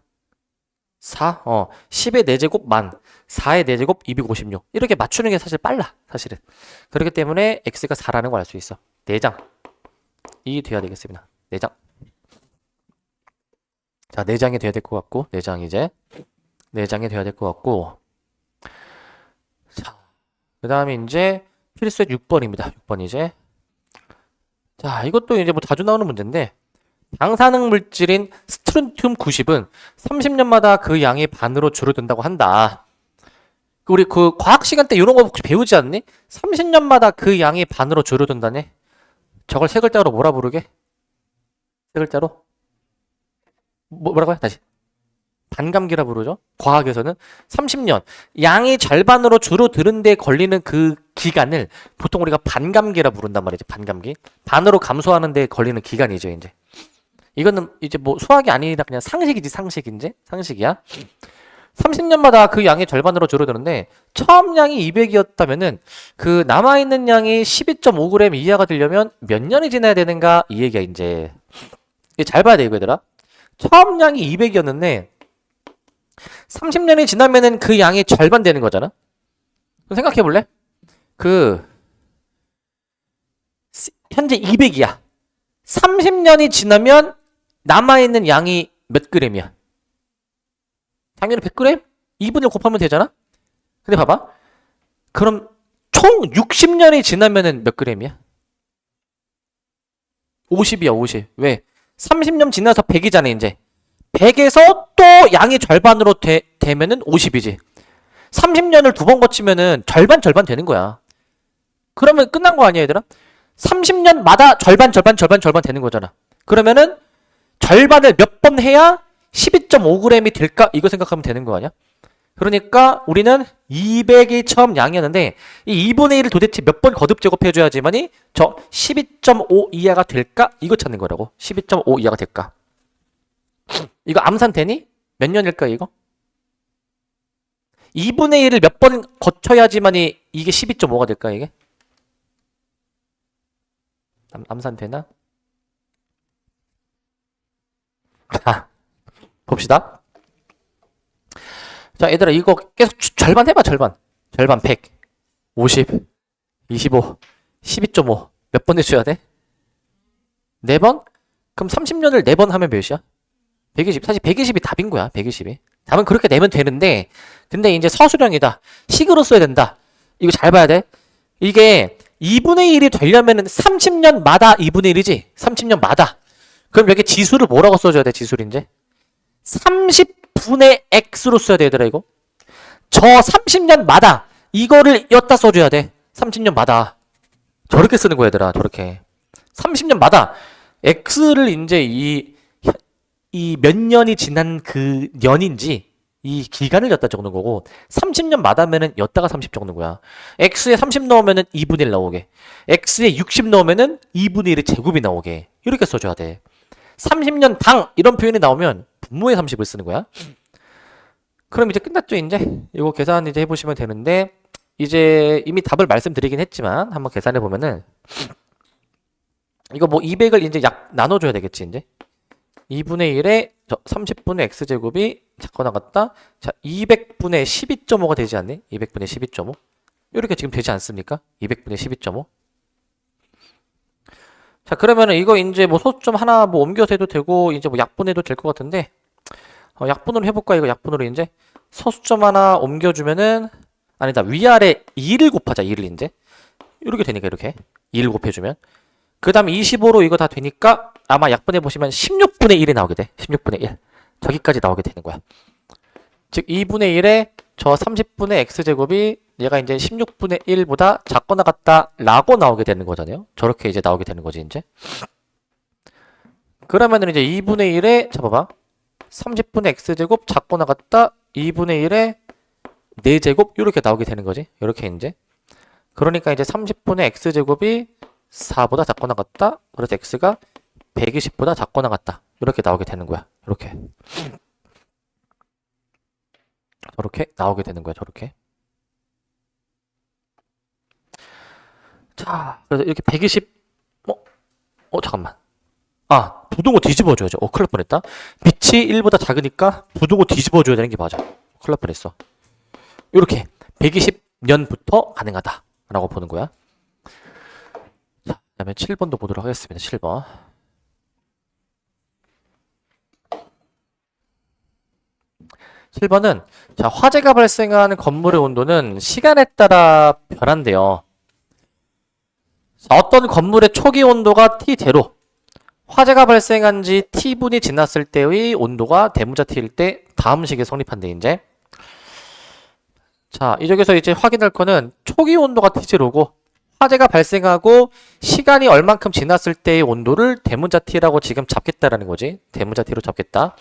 4? 10의 4제곱 만 4의 4제곱 256 이렇게 맞추는 게 사실 빨라 사실은. 그렇기 때문에 x가 4라는 걸 알 수 있어. 4장 이 돼야 되겠습니다. 4장. 자, 4장이 돼야 될 것 같고 4장 이제 4장이 돼야 될 것 같고 자, 그 다음에 이제 필수의 6번입니다. 6번 이제. 자, 이것도 이제 자주 나오는 문제인데 방사능 물질인 스트론튬 90은 30년마다 그 양이 반으로 줄어든다고 한다. 우리 그 과학 시간 때 이런 거 혹시 배우지 않니? 30년마다 그 양이 반으로 줄어든다네. 저걸 세 글자로 뭐라 부르게? 세 글자로? 뭐라고요? 다시. 반감기라 부르죠. 과학에서는 30년 양이 절반으로 줄어드는 데 걸리는 그 기간을 보통 우리가 반감기라 부른단 말이지. 반감기. 반으로 감소하는 데 걸리는 기간이죠, 이제. 이거는 이제 수학이 아니라 그냥 상식이지. 상식이야. 30년마다 그 양이 절반으로 줄어드는데 처음 양이 200이었다면은 그 남아있는 양이 12.5g 이하가 되려면 몇 년이 지나야 되는가 이 얘기야 이제. 이게 잘 봐야 돼 이거 얘들아. 처음 양이 200이었는데 30년이 지나면은 그 양이 절반 되는 거잖아. 그럼 생각해 볼래? 현재 200이야. 30년이 지나면 남아있는 양이 몇 g이야? 당연히 100g? 2분을 곱하면 되잖아? 근데 봐봐. 그럼 총 60년이 지나면은 몇 그램이야? 50이야, 50. 왜? 30년 지나서 100이잖아, 이제. 100에서 또 양이 절반으로 되면은 50이지. 30년을 두 번 거치면은 절반 되는 거야. 그러면 끝난 거 아니야, 얘들아? 30년마다 절반 되는 거잖아. 그러면은 절반을 몇 번 해야 12.5g이 될까? 이거 생각하면 되는 거 아니야? 그러니까 우리는 200이 처음 양이었는데 이 2분의 1을 도대체 몇 번 거듭 제곱해줘야지만이 저 12.5 이하가 될까? 이거 찾는 거라고. 12.5 이하가 될까? 이거 암산 되니? 몇 년일까 이거? 2분의 1을 몇 번 거쳐야지만이 이게 12.5가 될까 이게? 암산 되나? 봅시다. 자, 얘들아, 이거 계속 절반 해봐, 절반. 절반 100, 50, 25, 12.5. 몇 번 해줘야 돼? 4번? 그럼 30년을 4번 하면 몇이야? 120. 사실 120이 답인 거야, 120이. 답은 그렇게 내면 되는데, 근데 이제 서술형이다. 식으로 써야 된다. 이거 잘 봐야 돼. 이게 2분의 1이 되려면은 30년마다 2분의 1이지? 30년마다. 그럼 여기 지수를 뭐라고 써줘야 돼, 지수를 이제? 30분의 x로 써야 돼, 얘들아, 이거. 저 30년마다 이거를 엿다 써줘야 돼. 30년마다. 저렇게 쓰는 거야, 얘들아, 저렇게. 30년마다 x를 이제 이 몇 년이 지난 그 년인지 이 기간을 엿다 적는 거고 30년마다면은 엿다가 30 적는 거야. x에 30 넣으면은 2분의 1 나오게. x에 60 넣으면은 2분의 1의 제곱이 나오게. 이렇게 써줘야 돼. 30년 당 이런 표현이 나오면 분모의 30을 쓰는 거야. 그럼 이제 끝났죠, 이제. 이거 계산 이제 해보시면 되는데 이제 이미 답을 말씀드리긴 했지만 한번 계산해 보면은 이거 뭐 200을 이제 약 나눠줘야 되겠지, 이제. 2분의 1에 30분의 x제곱이 자꾸 나갔다. 자, 200분의 12.5가 되지 않니? 200분의 12.5. 이렇게 지금 되지 않습니까? 200분의 12.5. 자, 그러면은 이거 이제 뭐 소수점 하나 뭐 옮겨서 해도 되고 이제 뭐 약분해도 될 것 같은데 약분으로 해볼까? 이거 약분으로 이제 소수점 하나 옮겨주면은 아니다, 위아래 2를 곱하자. 2를 이제 이렇게 되니까 이렇게 2를 곱해주면 그 다음에 25로 이거 다 되니까 아마 약분해 보시면 16분의 1이 나오게 돼. 16분의 1. 저기까지 나오게 되는 거야. 즉 2분의 1에 저 30분의 x제곱이 얘가 이제 16분의 1보다 작거나 같다 라고 나오게 되는 거잖아요. 저렇게 이제 나오게 되는 거지, 이제. 그러면은 이제 2분의 1에 잡아봐. 30분의 x제곱 작거나 같다 2분의 1에 4제곱 이렇게 나오게 되는 거지. 이렇게 이제. 그러니까 이제 30분의 x제곱이 4보다 작거나 같다. 그래서 x가 120보다 작거나 같다. 이렇게 나오게 되는 거야. 이렇게. 저렇게 나오게 되는 거야. 저렇게. 자, 그래서 이렇게 120. 잠깐만. 아, 부등호 뒤집어줘야죠. 큰일 날 뻔했다. 빛이 1보다 작으니까 부등호 뒤집어줘야 되는 게 맞아. 큰일 날 뻔했어. 이렇게 120년부터 가능하다 라고 보는 거야. 자, 그 다음에 7번도 보도록 하겠습니다. 7번. 은 자, 화재가 발생하는 건물의 온도는 시간에 따라 변한대요. 자, 어떤 건물의 초기 온도가 T0, 화재가 발생한 지 T분이 지났을 때의 온도가 대문자 T일 때 다음 식에 성립한대, 이제. 자, 이쪽에서 이제 확인할 거는 초기 온도가 T0고 화재가 발생하고 시간이 얼만큼 지났을 때의 온도를 대문자 T라고 지금 잡겠다라는 거지. 대문자 T로 잡겠다.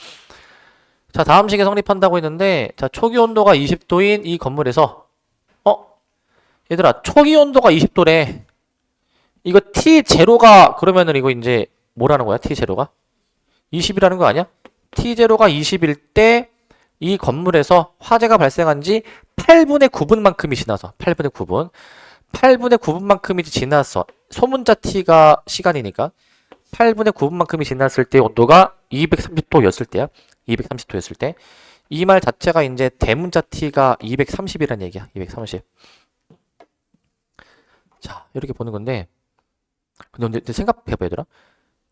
자, 다음 식에 성립한다고 했는데, 자, 초기 온도가 20도인 이 건물에서, 얘들아, 초기 온도가 20도래. 이거 T0가, 그러면은 이거 이제, 뭐라는 거야, T0가? 20이라는 거 아니야? T0가 20일 때, 이 건물에서 화재가 발생한 지 8분의 9분만큼이 지나서, 8분의 9분. 8분의 9분만큼이 지나서, 소문자 T가 시간이니까, 8분의 9분만큼이 지났을 때 온도가 230도였을 때야. 230도였을 때. 이 말 자체가 이제 대문자 T가 230이라는 얘기야. 230. 자, 이렇게 보는 건데. 근데 생각해봐, 얘들아.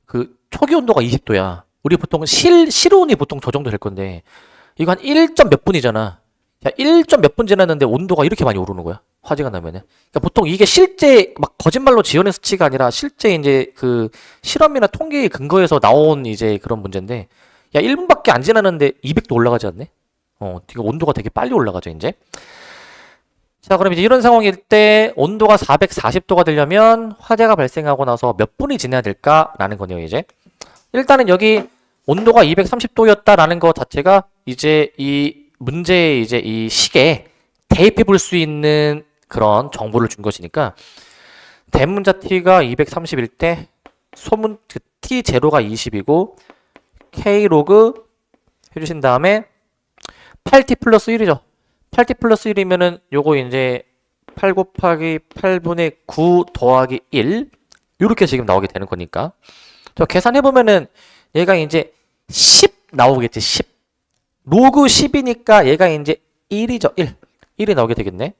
그 초기 온도가 20도야. 우리 보통 실온이 보통 저 정도 될 건데. 이거 한 1점 몇 분이잖아. 자, 1점 몇 분 지났는데 온도가 이렇게 많이 오르는 거야. 화재가 나면은. 그러니까 보통 이게 실제 막 거짓말로 지어낸 수치가 아니라 실제 이제 그 실험이나 통계에 근거해서 나온 이제 그런 문제인데, 야, 1분밖에 안 지났는데 200도 올라가지 않네? 되게 온도가 되게 빨리 올라가죠, 이제. 자, 그럼 이제 이런 상황일 때 온도가 440도가 되려면 화재가 발생하고 나서 몇 분이 지나야 될까라는 거네요, 이제. 일단은 여기 온도가 230도였다라는 거 자체가 이제 이 문제의 이제 이 식에 대입해 볼 수 있는 그런 정보를 준 것이니까, 대문자 t가 231 때 소문 그 t0가 20이고 k 로그 해주신 다음에 8t 플러스 1이죠. 8t 플러스 1이면은 요거 이제 8 곱하기 8분의 9 더하기 1 요렇게 지금 나오게 되는 거니까, 저 계산해보면은 얘가 이제 10 나오겠지. 10 로그 10이니까 얘가 이제 1이죠. 1이 나오게 되겠네.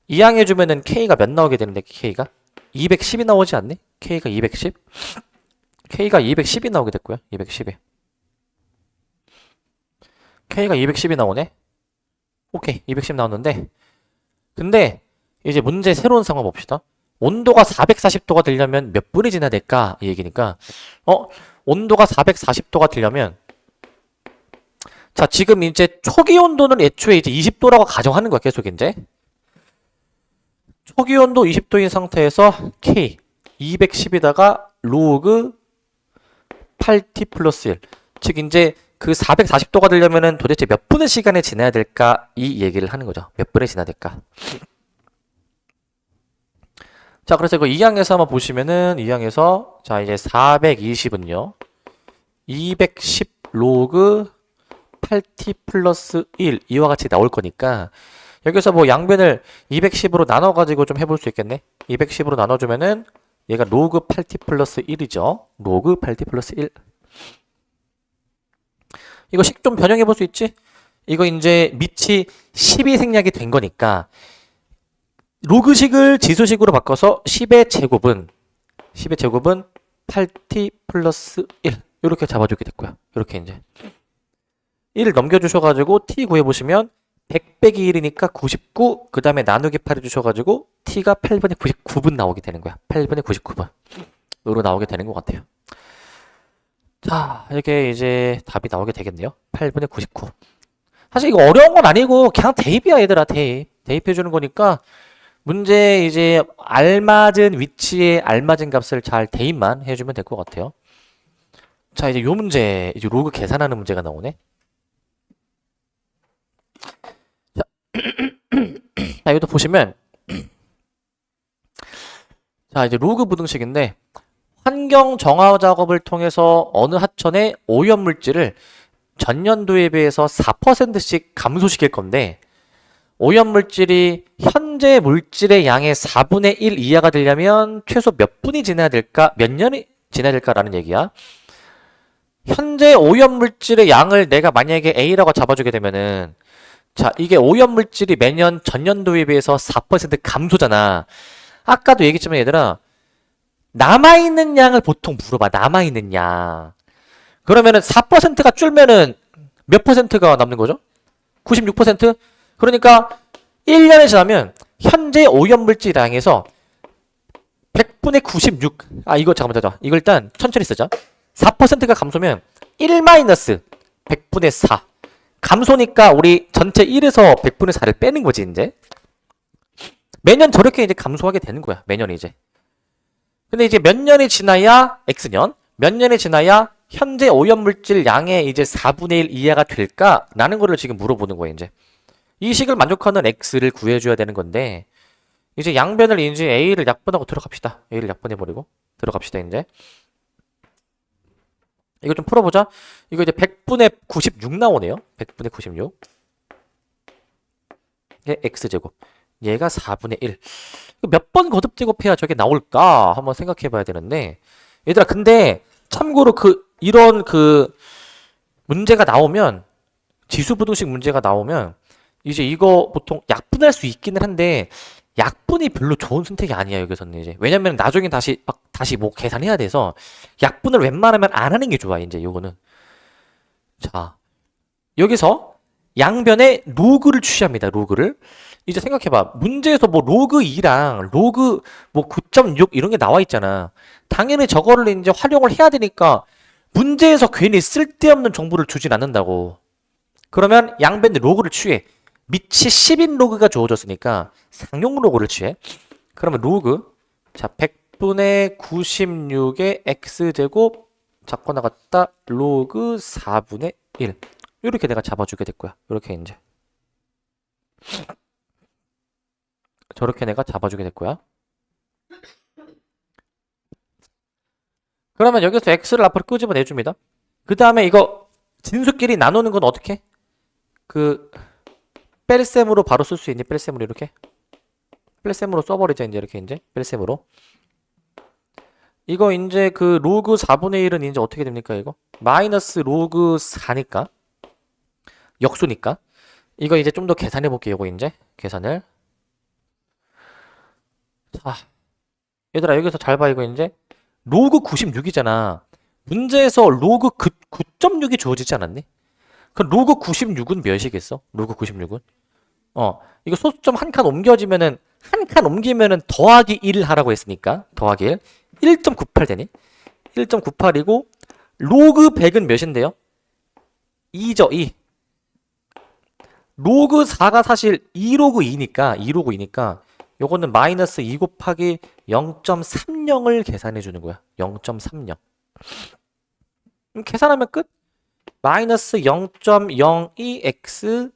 이항해주면은 k가 몇 나오게 되는데, k가 210이 나오지 않니? k가 210? k가 210이 나오게 됐고요. 210이 k가 210이 나오네. 오케이, 210 나왔는데, 근데 이제 문제 새로운 상황 봅시다. 온도가 440도가 되려면 몇 분이 지나야 될까? 이 얘기니까, 온도가 440도가 되려면, 자, 지금 이제 초기 온도는 애초에 이제 20도라고 가정하는 거야, 계속 이제. 초기 온도 20도인 상태에서 K 210에다가 로그 8T 플러스 1. 즉, 이제 그 440도가 되려면은 도대체 몇 분의 시간에 지나야 될까? 이 얘기를 하는 거죠. 몇 분에 지나야 될까? 자, 그래서 그 2항에서 한번 보시면은, 2항에서, 자, 이제 420은요, 210 로그 8t 플러스 1 이와 같이 나올 거니까, 여기서 뭐 양변을 210으로 나눠가지고 좀 해볼 수 있겠네. 210으로 나눠주면은 얘가 로그 8t 플러스 1이죠. 로그 8t 플러스 1. 이거 식 좀 변형해 볼 수 있지? 이거 이제 밑이 10이 생략이 된 거니까 로그식을 지수식으로 바꿔서 10의 제곱은 8t 플러스 1 이렇게 잡아주게 됐고요. 이렇게 이제 1을 넘겨주셔가지고 t 구해보시면 100 빼기 1이니까 99, 그 다음에 나누기 8 해주셔가지고 t가 8분의 99분 나오게 되는 거야. 8분의 99분 으로 나오게 되는 것 같아요. 자, 이렇게 이제 답이 나오게 되겠네요. 8분의 99. 사실 이거 어려운 건 아니고 그냥 대입이야, 얘들아. 대입해주는 거니까 문제 이제 알맞은 위치에 알맞은 값을 잘 대입만 해주면 될 것 같아요. 자, 이제 요 문제, 이제 로그 계산하는 문제가 나오네. 자, 이것도 보시면, 자, 이제 로그 부등식인데, 환경 정화 작업을 통해서 어느 하천의 오염 물질을 전년도에 비해서 4%씩 감소시킬 건데, 오염 물질이 현재 물질의 양의 4분의 1 이하가 되려면 최소 몇 분이 지나야 될까, 몇 년이 지나야 될까라는 얘기야. 현재 오염 물질의 양을 내가 만약에 A라고 잡아주게 되면은, 자, 이게 오염 물질이 매년 전년도에 비해서 4% 감소잖아. 아까도 얘기했지만 얘들아, 남아있는 양을 보통 물어봐. 남아있는 양. 그러면은 4%가 줄면은 몇 퍼센트가 남는 거죠? 96%? 그러니까 1년이 지나면 현재 오염 물질량에서 100분의 96. 아, 이거 잠깐만. 이걸 일단 천천히 쓰자. 4%가 감소면 1-100분의 4. 감소니까 우리 전체 1에서 100분의 4를 빼는 거지, 이제. 매년 저렇게 이제 감소하게 되는 거야, 매년 이제. 근데 이제 몇 년이 지나야 X년, 몇 년이 지나야 현재 오염물질 양의 이제 4분의 1 이하가 될까? 라는 거를 지금 물어보는 거예요, 이제. 이 식을 만족하는 X를 구해줘야 되는 건데, 이제 양변을 이제 A를 약분하고 들어갑시다. A를 약분해버리고 들어갑시다, 이제. 이거 좀 풀어보자. 이거 이제 100분의 96 나오네요. 100분의 96. 이게 X제곱. 얘가 4분의 1. 몇 번 거듭제곱해야 저게 나올까? 한번 생각해 봐야 되는데. 얘들아, 근데 참고로 이런 문제가 나오면, 지수부등식 문제가 나오면, 이제 이거 보통 약분할 수 있기는 한데, 약분이 별로 좋은 선택이 아니야, 여기서는 이제. 왜냐면 나중에 다시 뭐 계산해야 돼서, 약분을 웬만하면 안 하는 게 좋아, 이제 요거는. 자, 여기서 양변에 로그를 취합니다, 로그를. 이제 생각해봐. 문제에서 뭐 로그 2랑 로그 뭐 9.6 이런 게 나와 있잖아. 당연히 저거를 이제 활용을 해야 되니까 문제에서 괜히 쓸데없는 정보를 주진 않는다고. 그러면 양변 로그를 취해. 밑이 10인 로그가 주어졌으니까 상용 로그를 취해. 그러면 로그 자 100분의 96의 x제곱 잡고 나갔다 로그 4분의 1 이렇게 내가 잡아주게 될 거야. 이렇게 이제 저렇게 내가 잡아주게 될 거야. 그러면 여기서 x를 앞으로 끄집어내줍니다. 그 다음에 이거 진수끼리 나누는 건 어떻게? 그 뺄셈으로 바로 쓸 수 있니? 뺄셈으로 이렇게 뺄셈으로 써버리자. 이제 이렇게 뺄셈으로 이거 이제 그 로그 4분의 1은 이제 어떻게 됩니까? 이거 마이너스 로그 4니까 역수니까 이거 이제 좀 더 계산해 볼게요. 이거 이제 계산을 자 얘들아 여기서 잘 봐. 이거 이제 로그 96이잖아. 문제에서 로그 9.6이 주어지지 않았니? 그럼 로그 96은 몇이겠어? 로그 96은? 이거 소수점 한 칸 옮겨지면은, 한 칸 옮기면은 더하기 1 하라고 했으니까, 더하기 1. 1.98 되니? 1.98이고, 로그 100은 몇인데요? 2죠, 2. 로그 4가 사실 2로그 2니까, 요거는 마이너스 2 곱하기 0.30을 계산해 주는 거야. 0.30. 계산하면 끝. 마이너스 0.02x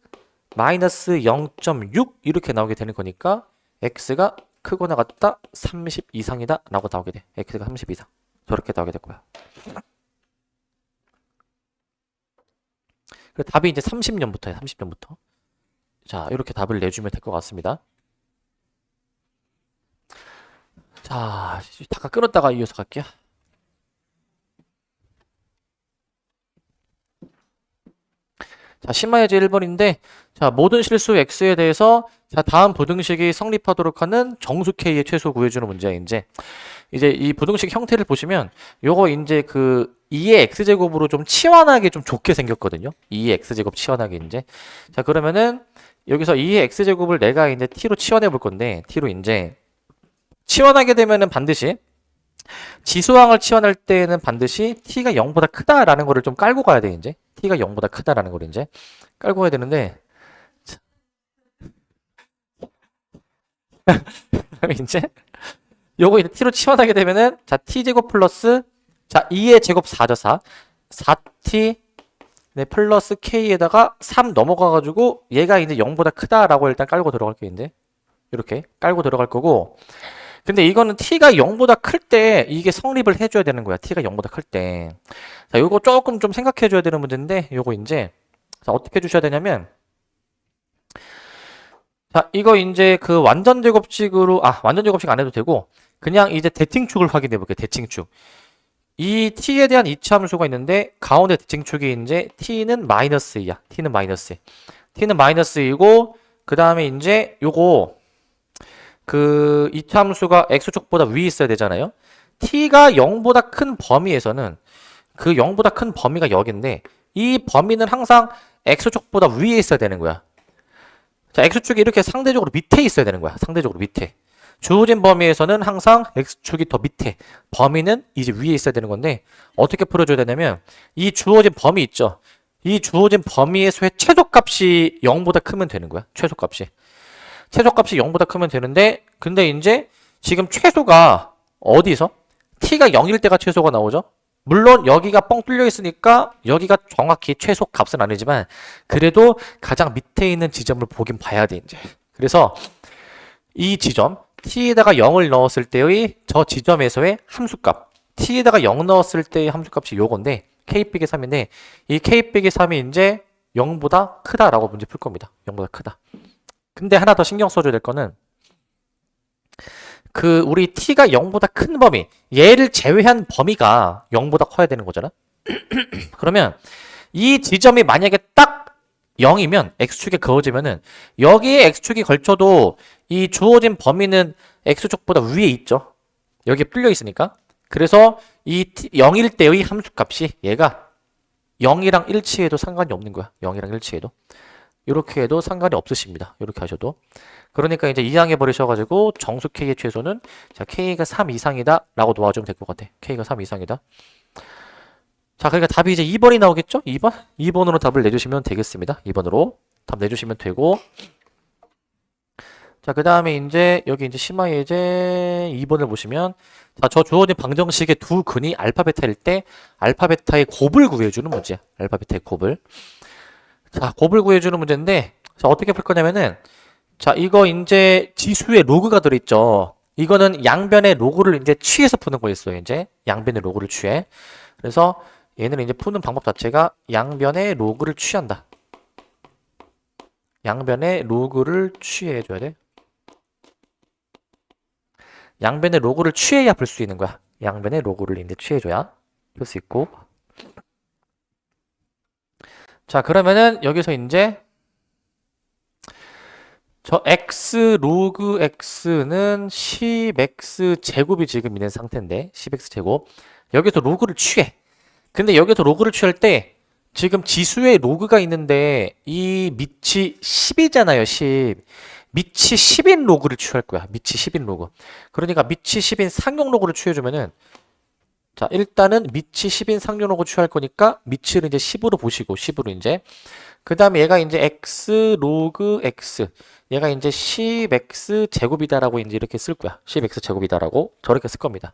마이너스 0.6 이렇게 나오게 되는 거니까 x가 크거나 같다 30 이상이다 라고 나오게 돼. x가 30 이상. 저렇게 나오게 될 거야. 그래서 답이 이제 30년부터야. 30년부터. 자, 이렇게 답을 내주면 될 것 같습니다. 자, 잠깐 끊었다가 이어서 갈게요. 자, 심마해제 1번인데, 자, 모든 실수 x에 대해서, 자, 다음 부등식이 성립하도록 하는 정수 k의 최소 구해주는 문제야, 이제 이 부등식 형태를 보시면, 요거 이제 그 2의 x제곱으로 좀 치환하게 좀 좋게 생겼거든요. 2의 x제곱 치환하게 이제. 자, 그러면은, 여기서 2의 x제곱을 내가 이제 t로 치환해 볼 건데, t로 이제, 치환하게 되면은 반드시, 지수항을 치환할 때는 반드시 t가 0보다 크다라는 거를 좀 깔고 가야 돼, 이제. t가 0보다 크다라는 걸 이제 깔고 가야 되는데, 이제, 요거 이제 t로 치환하게 되면은, 자, t제곱 플러스, 자, 2의 제곱 4죠, 4. 4t, 네, 플러스 k에다가 3 넘어가가지고, 얘가 이제 0보다 크다라고 일단 깔고 들어갈게요, 이제. 이렇게 깔고 들어갈 거고, 근데 이거는 t가 0보다 클 때 이게 성립을 해줘야 되는 거야. t가 0보다 클 때. 자, 요거 조금 좀 생각해 줘야 되는 문제인데, 요거 이제, 자, 어떻게 해주셔야 되냐면, 자, 이거 이제 그 완전 제곱식으로, 완전 제곱식 안 해도 되고, 그냥 이제 대칭축을 확인해 볼게요. 대칭축. 이 t에 대한 이차함수가 있는데, 가운데 대칭축이 이제 t는 마이너스 2야. t는 마이너스 2. t는 마이너스 2고, 그 다음에 이제 요거, 그 이차함수가 x축보다 위에 있어야 되잖아요. t가 0보다 큰 범위에서는 그 0보다 큰 범위가 여기인데 이 범위는 항상 x축보다 위에 있어야 되는 거야. 자, x축이 이렇게 상대적으로 밑에 있어야 되는 거야. 상대적으로 밑에. 주어진 범위에서는 항상 x축이 더 밑에, 범위는 이제 위에 있어야 되는 건데 어떻게 풀어줘야 되냐면 이 주어진 범위 있죠. 이 주어진 범위에서의 최소값이 0보다 크면 되는 거야. 최소값이 0보다 크면 되는데, 근데 이제 지금 최소가 어디서? t가 0일 때가 최소가 나오죠? 물론 여기가 뻥 뚫려 있으니까 여기가 정확히 최소 값은 아니지만 그래도 가장 밑에 있는 지점을 보긴 봐야 돼, 이제. 그래서 이 지점, t에다가 0을 넣었을 때의 저 지점에서의 함수값, t에다가 0 넣었을 때의 함수값이 요건데, k-3인데, 이 k-3이 이제 0보다 크다라고 문제 풀 겁니다. 0보다 크다. 근데 하나 더 신경 써줘야 될 거는 그 우리 t가 0보다 큰 범위, 얘를 제외한 범위가 0보다 커야 되는 거잖아. 그러면 이 지점이 만약에 딱 0이면 x축에 그어지면은 여기에 x축이 걸쳐도 이 주어진 범위는 x축보다 위에 있죠. 여기에 뚫려 있으니까. 그래서 이 0일 때의 함수값이 얘가 0이랑 일치해도 상관이 없는 거야. 0이랑 일치해도. 이렇게 해도 상관이 없으십니다. 이렇게 하셔도. 그러니까 이제 이항해 버리셔가지고 정수 K의 최소는 자 K가 3 이상이다 라고 놓아주면 될 것 같아. K가 3 이상이다. 자, 그러니까 답이 이제 2번이 나오겠죠? 2번? 2번으로 답을 내주시면 되겠습니다. 2번으로 답 내주시면 되고. 자, 그 다음에 이제 여기 이제 심화 예제 2번을 보시면 자, 저 주어진 방정식의 두 근이 알파 베타일 때 알파 베타의 곱을 구해주는 문제야. 알파 베타의 곱을. 자, 곱을 구해주는 문제인데 자, 어떻게 풀 거냐면은 자, 이거 이제 지수에 로그가 들어있죠. 이거는 양변의 로그를 이제 취해서 푸는 거였어요. 이제 양변의 로그를 취해. 그래서 얘는 이제 푸는 방법 자체가 양변의 로그를 취한다. 양변의 로그를 취해줘야 돼. 양변의 로그를 취해야 풀 수 있는 거야. 양변의 로그를 이제 취해줘야 풀 수 있고. 자, 그러면은 여기서 이제 저 x 로그 x는 10x 제곱이 지금 있는 상태인데 10x 제곱 여기서 로그를 취해. 근데 여기서 로그를 취할 때 지금 지수에 로그가 있는데 이 밑이 10이잖아요. 10. 밑이 10인 로그를 취할 거야. 밑이 10인 로그. 그러니까 밑이 10인 상용 로그를 취해주면은 자 일단은 밑이 10인 상용 로그 취할 거니까 밑을 이제 10으로 보시고 10으로 이제 그 다음에 얘가 이제 x 로그 x 얘가 이제 10x 제곱이다라고 이제 이렇게 쓸 거야. 10x 제곱이다라고 저렇게 쓸 겁니다.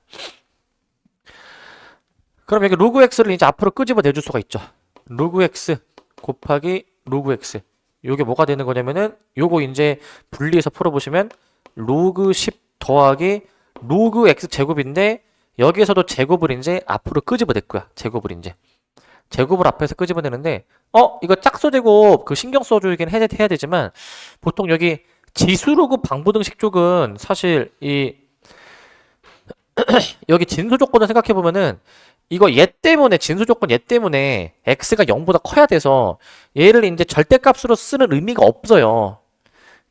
그럼 여기 로그 x를 이제 앞으로 끄집어 내줄 수가 있죠. 로그 x 곱하기 로그 x. 요게 뭐가 되는 거냐면은 요거 이제 분리해서 풀어보시면 로그 10 더하기 로그 x 제곱인데 여기에서도 제곱을 이제 앞으로 끄집어 낼 거야. 제곱을 이제. 제곱을 앞에서 끄집어내는데 이거 짝수 제곱 그 신경 써주긴 해야 되지만 보통 여기 지수로그 방부등식 쪽은 사실 이 여기 진수 조건을 생각해 보면은 이거 얘 때문에 진수 조건 얘 때문에 x가 0보다 커야 돼서 얘를 이제 절대값으로 쓰는 의미가 없어요.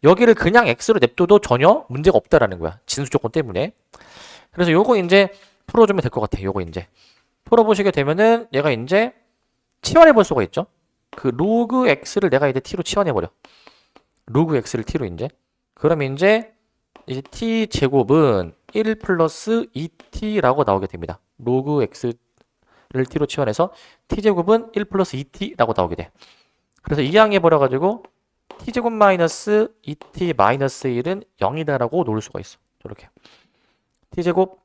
여기를 그냥 x로 냅둬도 전혀 문제가 없다라는 거야. 진수 조건 때문에. 그래서 요거 이제 풀어주면 될 것 같아. 요거 이제 풀어보시게 되면은 얘가 이제 치환해 볼 수가 있죠. 그 로그 x를 내가 이제 t로 치환해 버려. 로그 x를 t로 이제. 그러면 이제 t 제곱은 1 플러스 2t라고 나오게 됩니다. 로그 x를 t로 치환해서 t 제곱은 1 플러스 2t라고 나오게 돼. 그래서 이항해 버려 가지고 t 제곱 마이너스 2t 마이너스 1은 0이다라고 놓을 수가 있어. 저렇게. t 제곱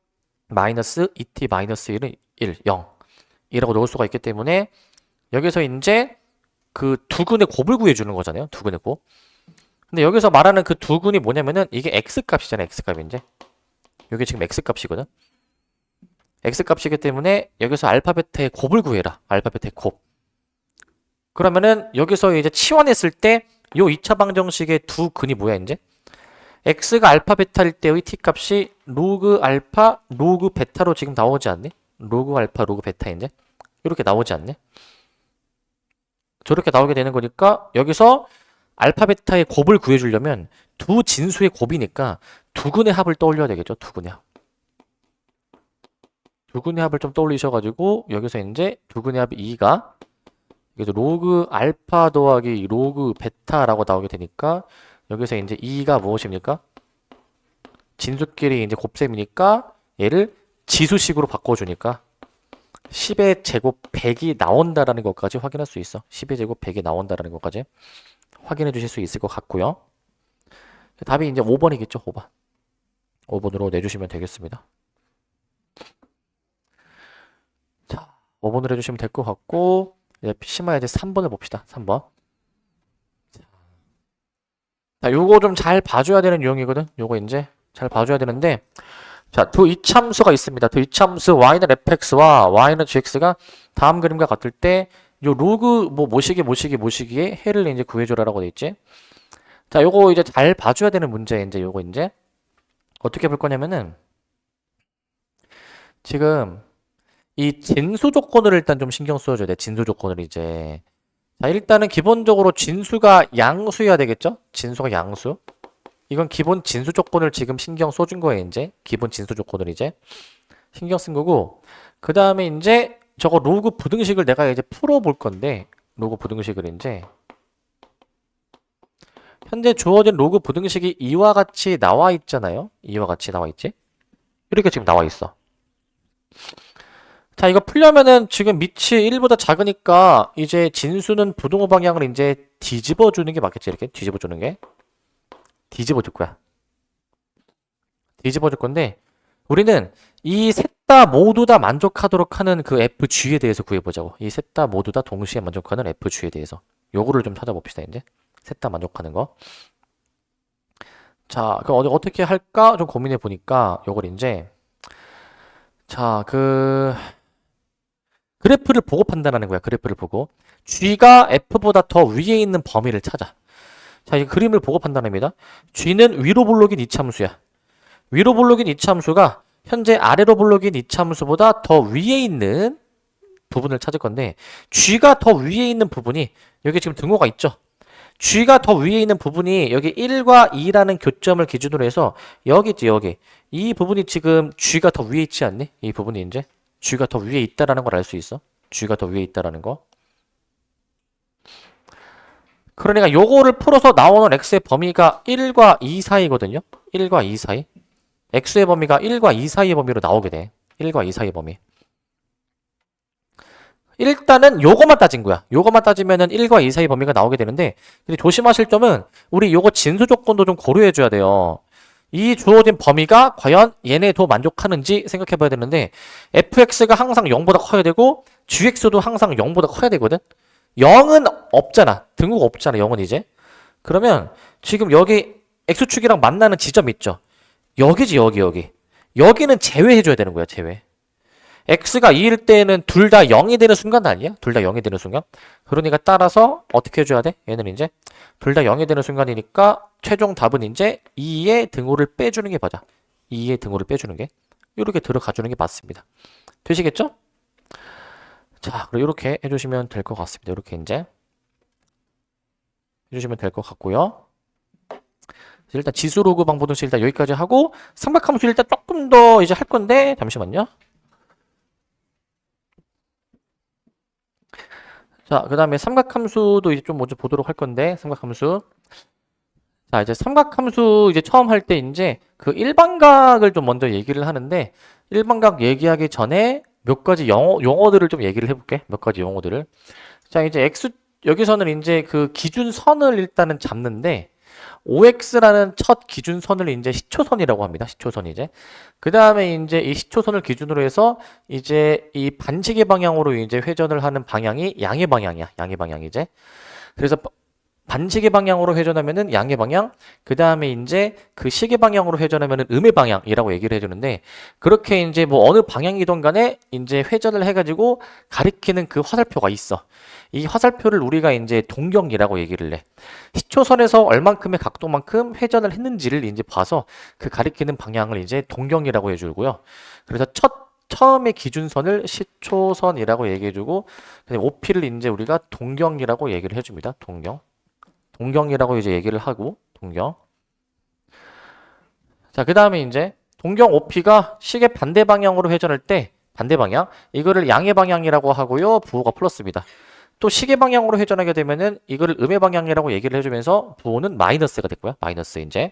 마이너스 2t 마이너스 1은 1, 0 이라고 놓을 수가 있기 때문에 여기서 이제 그 두근의 곱을 구해주는 거잖아요. 두근의 곱. 근데 여기서 말하는 그 두근이 뭐냐면은 이게 x값이잖아요. x값이 이제. 이게 지금 x값이거든. x값이기 때문에 여기서 알파 베타의 곱을 구해라. 알파 베타의 곱. 그러면은 여기서 이제 치환했을 때 요 2차 방정식의 두 근이 뭐야 이제? x가 알파 베타일 때의 t 값이 로그 알파 로그 베타로 지금 나오지 않니? 로그 알파 로그 베타 이제 이렇게 나오지 않니? 저렇게 나오게 되는 거니까 여기서 알파 베타의 곱을 구해주려면 두 진수의 곱이니까 두근의 합을 떠올려야 되겠죠. 두근의 합. 두근의 합을 좀 떠올리셔가지고 여기서 이제 두근의 합 2가 여기서 로그 알파 더하기 로그 베타라고 나오게 되니까 여기서 이제 2가 무엇입니까? 진수끼리 이제 곱셈이니까 얘를 지수식으로 바꿔주니까 10의 제곱 100이 나온다라는 것까지 확인할 수 있어. 10의 제곱 100이 나온다라는 것까지 확인해 주실 수 있을 것 같고요. 답이 이제 5번이겠죠. 5번. 5번으로 내주시면 되겠습니다. 자, 5번으로 해주시면 될 것 같고 이제 심화 이제 3번을 봅시다. 3번. 자, 요거 좀 잘 봐줘야 되는 유형이거든. 요거 이제 잘 봐줘야 되는데 자, 두 이참수가 있습니다. 두 이참수 y는 fx와 y는 gx가 다음 그림과 같을 때 요 로그 뭐 모시기에 해를 이제 구해줘라라고 돼 있지. 자, 요거 이제 잘 봐줘야 되는 문제 이제 요거 이제 어떻게 볼 거냐면은 지금 이 진수 조건을 일단 좀 신경 써줘야 돼. 진수 조건을 이제 자, 일단은 기본적으로 진수가 양수여야 되겠죠? 진수가 양수. 이건 기본 진수 조건을 지금 신경 써준 거예요, 이제. 기본 진수 조건을 이제 신경 쓴 거고. 그 다음에 이제 저거 로그 부등식을 내가 이제 풀어볼 건데, 로그 부등식을 이제 현재 주어진 로그 부등식이 이와 같이 나와 있잖아요. 이와 같이 나와 있지? 이렇게 지금 나와 있어. 자, 이거 풀려면은 지금 밑이 1보다 작으니까 이제 진수는 부등호 방향을 이제 뒤집어 주는 게 맞겠지? 이렇게 뒤집어 주는 게. 뒤집어 줄 거야. 뒤집어 줄 건데 우리는 이 셋 다 모두 다 만족하도록 하는 그 FG에 대해서 구해보자고. 이 셋 다 모두 다 동시에 만족하는 FG에 대해서. 요거를 좀 찾아봅시다, 이제. 셋 다 만족하는 거. 자, 그 어떻게 할까? 좀 고민해 보니까 요걸 이제 자, 그래프를 보고 판단하는 거야. 그래프를 보고. G가 F보다 더 위에 있는 범위를 찾아. 자, 이 그림을 보고 판단합니다. G는 위로 볼록인 이차함수야. 위로 볼록인 이차함수가 현재 아래로 볼록인 이차함수보다 더 위에 있는 부분을 찾을 건데 G가 더 위에 있는 부분이 여기 지금 등호가 있죠. G가 더 위에 있는 부분이 여기 1과 2라는 교점을 기준으로 해서 여기 있지, 여기. 이 부분이 지금 G가 더 위에 있지 않니? 이 부분이 이제 G가 더 위에 있다라는 걸 알 수 있어. G가 더 위에 있다라는 거. 그러니까 요거를 풀어서 나오는 x의 범위가 1과 2 사이거든요. 1과 2 사이. x의 범위가 1과 2 사이의 범위로 나오게 돼. 1과 2 사이의 범위. 일단은 요거만 따진 거야. 요거만 따지면은 1과 2 사이 범위가 나오게 되는데 근데 조심하실 점은 우리 요거 진수 조건도 좀 고려해 줘야 돼요. 이 주어진 범위가 과연 얘네도 만족하는지 생각해 봐야 되는데 fx가 항상 0보다 커야 되고 gx도 항상 0보다 커야 되거든. 0은 없잖아. 등호가 없잖아. 0은 이제. 그러면 지금 여기 x축이랑 만나는 지점 있죠. 여기지, 여기. 여기는 제외해 줘야 되는 거야, 제외. x가 2일 때는 둘 다 0이 되는 순간 아니야? 둘 다 0이 되는 순간? 그러니까 따라서 어떻게 해줘야 돼? 얘는 이제 둘 다 0이 되는 순간이니까 최종 답은 이제 2의 등호를 빼주는 게 맞아. 2의 등호를 빼주는 게. 이렇게 들어가 주는 게 맞습니다. 되시겠죠? 자, 그럼 이렇게 해주시면 될 것 같습니다. 이렇게 이제 해주시면 될 것 같고요. 일단 지수로그 방법은 일단 여기까지 하고 삼각함수 일단 조금 더 이제 할 건데 잠시만요. 자, 그 다음에 삼각함수도 이제 좀 먼저 보도록 할 건데, 삼각함수. 자, 이제 삼각함수 이제 처음 할 때 이제 그 일반각을 좀 먼저 얘기를 하는데, 일반각 얘기하기 전에 몇 가지 용어들을 좀 얘기를 해볼게. 몇 가지 용어들을. 자, 이제 여기서는 이제 그 기준선을 일단은 잡는데, OX라는 첫 기준선을 이제 시초선이라고 합니다. 시초선 이제. 그 다음에 이제 이 시초선을 기준으로 해서 이제 이 반시계 방향으로 이제 회전을 하는 방향이 양의 방향이야. 양의 방향 이제. 그래서 반시계 방향으로 회전하면은 양의 방향, 그 다음에 이제 그 시계 방향으로 회전하면은 음의 방향이라고 얘기를 해주는데 그렇게 이제 뭐 어느 방향이든 간에 이제 회전을 해가지고 가리키는 그 화살표가 있어. 이 화살표를 우리가 이제 동경이라고 얘기를 해. 시초선에서 얼만큼의 각도만큼 회전을 했는지를 이제 봐서 그 가리키는 방향을 이제 동경이라고 해주고요. 그래서 처음의 기준선을 시초선이라고 얘기해주고 OP를 이제 우리가 동경이라고 얘기를 해줍니다. 동경이라고 이제 얘기를 하고 동경. 자, 그 다음에 이제 동경 OP가 시계 반대 방향으로 회전할 때 반대 방향 이거를 양의 방향이라고 하고요. 부호가 플러스입니다. 또 시계 방향으로 회전하게 되면은 이거를 음의 방향이라고 얘기를 해주면서 부호는 마이너스가 됐고요. 마이너스 이제.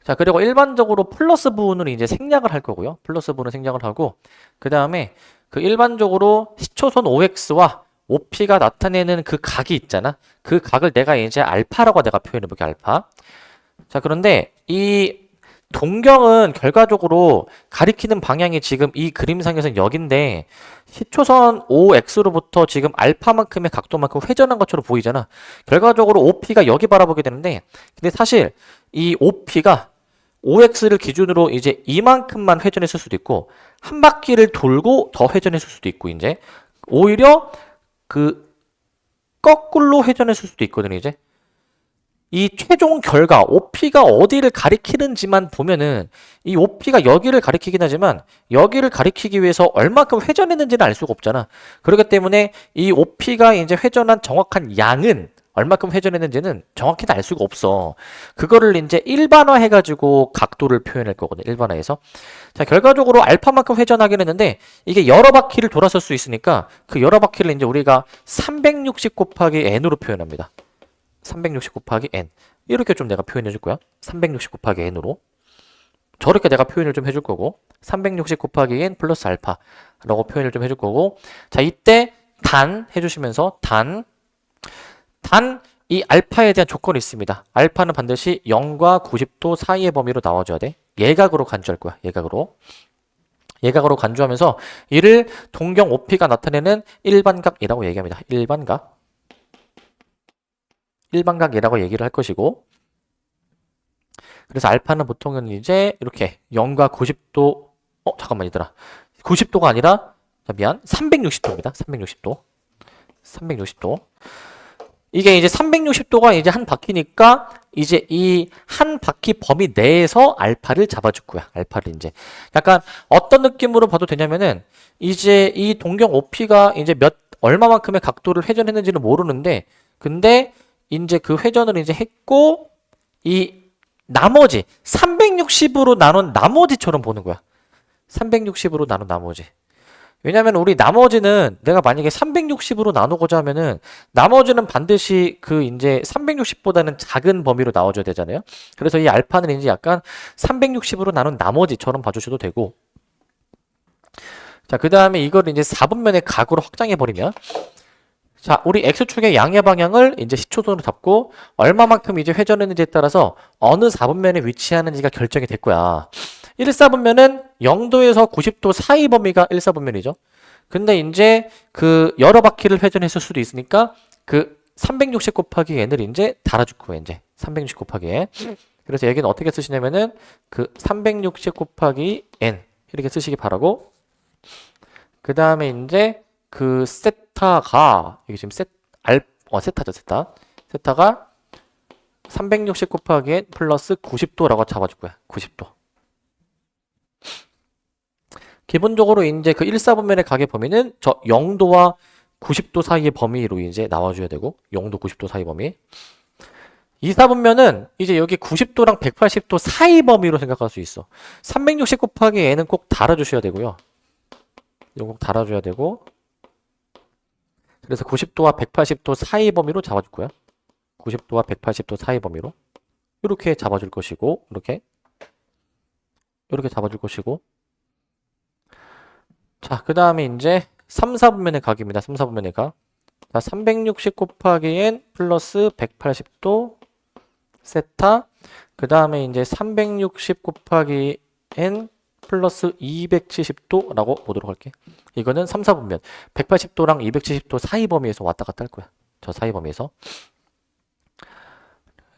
자, 그리고 일반적으로 플러스 부호는 이제 생략을 할 거고요. 플러스 부호는 생략을 하고 그 다음에 그 일반적으로 시초선 OX와 OP가 나타내는 그 각이 있잖아. 그 각을 내가 이제 알파라고 내가 표현해볼게, 알파. 자, 그런데 이 동경은 결과적으로 가리키는 방향이 지금 이 그림상에서는 여긴데 시초선 OX로부터 지금 알파만큼의 각도만큼 회전한 것처럼 보이잖아. 결과적으로 OP가 여기 바라보게 되는데 근데 사실 이 OP가 OX를 기준으로 이제 이만큼만 회전했을 수도 있고 한 바퀴를 돌고 더 회전했을 수도 있고 이제 오히려 그 거꾸로 회전했을 수도 있거든요. 이제 이 최종 결과 OP가 어디를 가리키는지만 보면은 이 OP가 여기를 가리키긴 하지만 여기를 가리키기 위해서 얼마큼 회전했는지는 알 수가 없잖아. 그렇기 때문에 이 OP가 이제 회전한 정확한 양은 얼마큼 회전했는지는 정확히는 알 수가 없어. 그거를 이제 일반화 해가지고 각도를 표현할 거거든. 일반화해서. 자, 결과적으로 알파만큼 회전하긴 했는데 이게 여러 바퀴를 돌았을 수 있으니까 그 여러 바퀴를 이제 우리가 360 곱하기 n으로 표현합니다. 360 곱하기 n. 이렇게 좀 내가 표현해 줄 거야. 360 곱하기 n으로. 저렇게 내가 표현을 좀 해줄 거고, 360 곱하기 n 플러스 알파라고 표현을 좀 해줄 거고, 자, 이때 단 해주시면서 이 알파에 대한 조건이 있습니다. 알파는 반드시 0과 90도 사이의 범위로 나와줘야 돼. 예각으로 간주할 거야. 예각으로 간주하면서 이를 동경 OP가 나타내는 일반각이라고 얘기합니다. 일반각이라고 얘기를 할 것이고, 그래서 알파는 보통은 이제 이렇게 0과 90도, 잠깐만 얘들아. 90도가 아니라, 자, 미안. 360도입니다. 360도. 이게 이제 360도가 이제 한 바퀴니까 이제 이 한 바퀴 범위 내에서 알파를 잡아줄 거야. 알파를 이제. 약간 어떤 느낌으로 봐도 되냐면은 이제 이 동경 OP가 이제 얼마만큼의 각도를 회전했는지는 모르는데 근데 이제 그 회전을 이제 했고 이 나머지 360으로 나눈 나머지처럼 보는 거야. 360으로 나눈 나머지. 왜냐면 우리 나머지는 내가 만약에 360으로 나누고자 하면은 나머지는 반드시 그 이제 360보다는 작은 범위로 나와줘야 되잖아요. 그래서 이 알파는 이제 약간 360으로 나눈 나머지처럼 봐주셔도 되고. 자, 그 다음에 이걸 이제 4분면의 각으로 확장해버리면 자, 우리 X축의 양의 방향을 이제 시초선으로 잡고 얼마만큼 이제 회전했는지에 따라서 어느 4분면에 위치하는지가 결정이 될 거야. 1사분면은 0도에서 90도 사이 범위가 1사분면이죠. 근데 이제 그 여러 바퀴를 회전했을 수도 있으니까 그 360 곱하기 n을 이제 달아줄 거예요. 이제 360 곱하기 n. 그래서 여기는 어떻게 쓰시냐면은 그 360 곱하기 n 이렇게 쓰시기 바라고. 그 다음에 이제 그 세타가 여기 지금 세타죠. 세타가 360 곱하기 n 플러스 90도라고 잡아줄 거야. 90도. 기본적으로 이제 그 1사분면의 각의 범위는 저 0도와 90도 사이의 범위로 이제 나와줘야 되고 0도 90도 사이 범위. 2사분면은 이제 여기 90도랑 180도 사이 범위로 생각할 수 있어. 360 곱하기 n은 꼭 달아주셔야 되고요. 이거 꼭 달아줘야 되고 그래서 90도와 180도 사이 범위로 잡아줄 거야. 90도와 180도 사이 범위로 이렇게 잡아줄 것이고 이렇게 잡아줄 것이고 자, 그 다음에 이제 3, 4분면의 각입니다. 3, 4분면의 각. 자, 360 곱하기 n 플러스 180도 세타. 그 다음에 이제 360 곱하기 n 플러스 270도라고 보도록 할게. 이거는 3, 4분면. 180도랑 270도 사이 범위에서 왔다 갔다 할 거야. 저 사이 범위에서.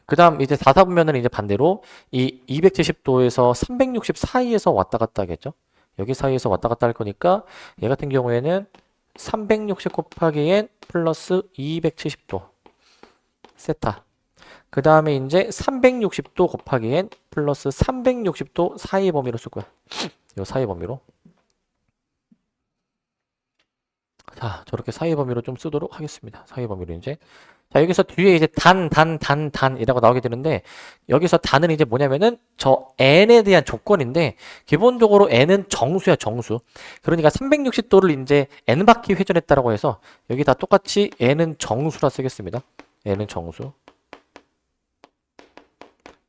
그 다음 이제 4, 4분면은 이제 반대로 이 270도에서 360 사이에서 왔다 갔다 하겠죠. 여기 사이에서 왔다 갔다 할 거니까 얘 같은 경우에는 360 곱하기 n 플러스 270도 세타. 그 다음에 이제 360도 곱하기 n 플러스 360도 사이 범위로 쓸 거야. 이 사이 범위로. 자, 저렇게 사이 범위로 좀 쓰도록 하겠습니다. 사이 범위로 이제. 자, 여기서 뒤에 이제 단이라고 나오게 되는데, 여기서 단은 이제 뭐냐면은 저 n에 대한 조건인데, 기본적으로 n은 정수야, 정수. 그러니까 360도를 이제 n바퀴 회전했다라고 해서, 여기 다 똑같이 n은 정수라 쓰겠습니다. n은 정수.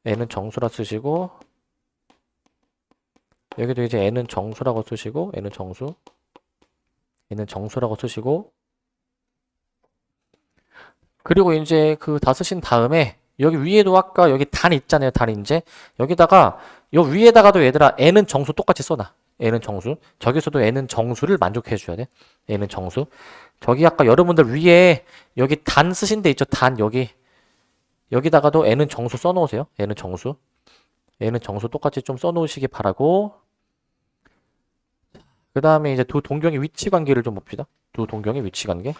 n은 정수라 쓰시고, 여기도 이제 n은 정수라고 쓰시고, n은 정수라고 쓰시고, 그리고 이제 그 다 쓰신 다음에 여기 위에도 아까 여기 단 있잖아요. 단 이제 여기다가 요 위에다가도 얘들아 n은 정수 똑같이 써놔. n은 정수. 저기서도 n은 정수를 만족해 줘야 돼. n은 정수. 저기 아까 여러분들 위에 여기 단 쓰신 데 있죠. 단 여기다가도 n은 정수 써놓으세요. n은 정수. n은 정수 똑같이 좀 써놓으시기 바라고. 그 다음에 이제 두 동경의 위치 관계를 좀 봅시다. 두 동경의 위치 관계.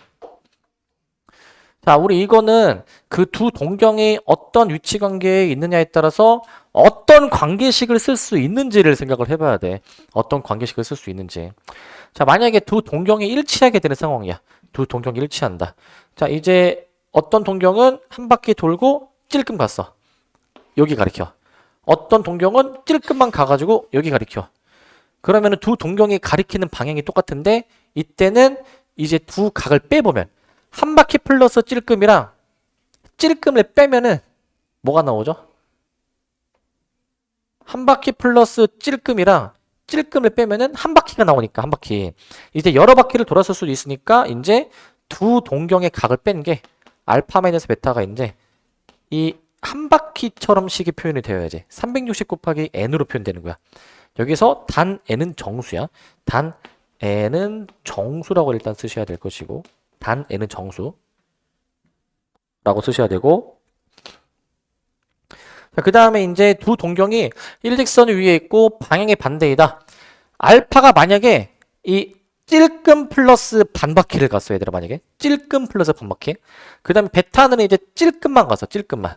자, 우리 이거는 그 두 동경이 어떤 위치 관계에 있느냐에 따라서 어떤 관계식을 쓸 수 있는지를 생각을 해봐야 돼. 어떤 관계식을 쓸 수 있는지. 자, 만약에 두 동경이 일치하게 되는 상황이야. 두 동경이 일치한다. 자, 이제 어떤 동경은 한 바퀴 돌고 찔끔 갔어. 여기 가리켜. 어떤 동경은 찔끔만 가가지고 여기 가리켜. 그러면은 두 동경이 가리키는 방향이 똑같은데 이때는 이제 두 각을 빼보면 한 바퀴 플러스 찔끔이랑 찔끔을 빼면은 뭐가 나오죠? 한 바퀴 플러스 찔끔이랑 찔끔을 빼면은 한 바퀴가 나오니까 한 바퀴. 이제 여러 바퀴를 돌았을 수도 있으니까 이제 두 동경의 각을 뺀 게 알파 마이너스 베타가 이제 이 한 바퀴처럼 식이 표현이 되어야지. 360 곱하기 n으로 표현되는 거야. 여기서 단 n은 정수야. 단 n은 정수라고 일단 쓰셔야 될 것이고, 단 n은 정수라고 쓰셔야 되고, 자, 그 다음에 이제 두 동경이 일직선 위에 있고 방향이 반대이다. 알파가 만약에 이 찔끔 플러스 반바퀴를 갔어, 얘들아. 만약에 찔끔 플러스 반바퀴. 그 다음에 베타는 이제 찔끔만 갔어, 찔끔만.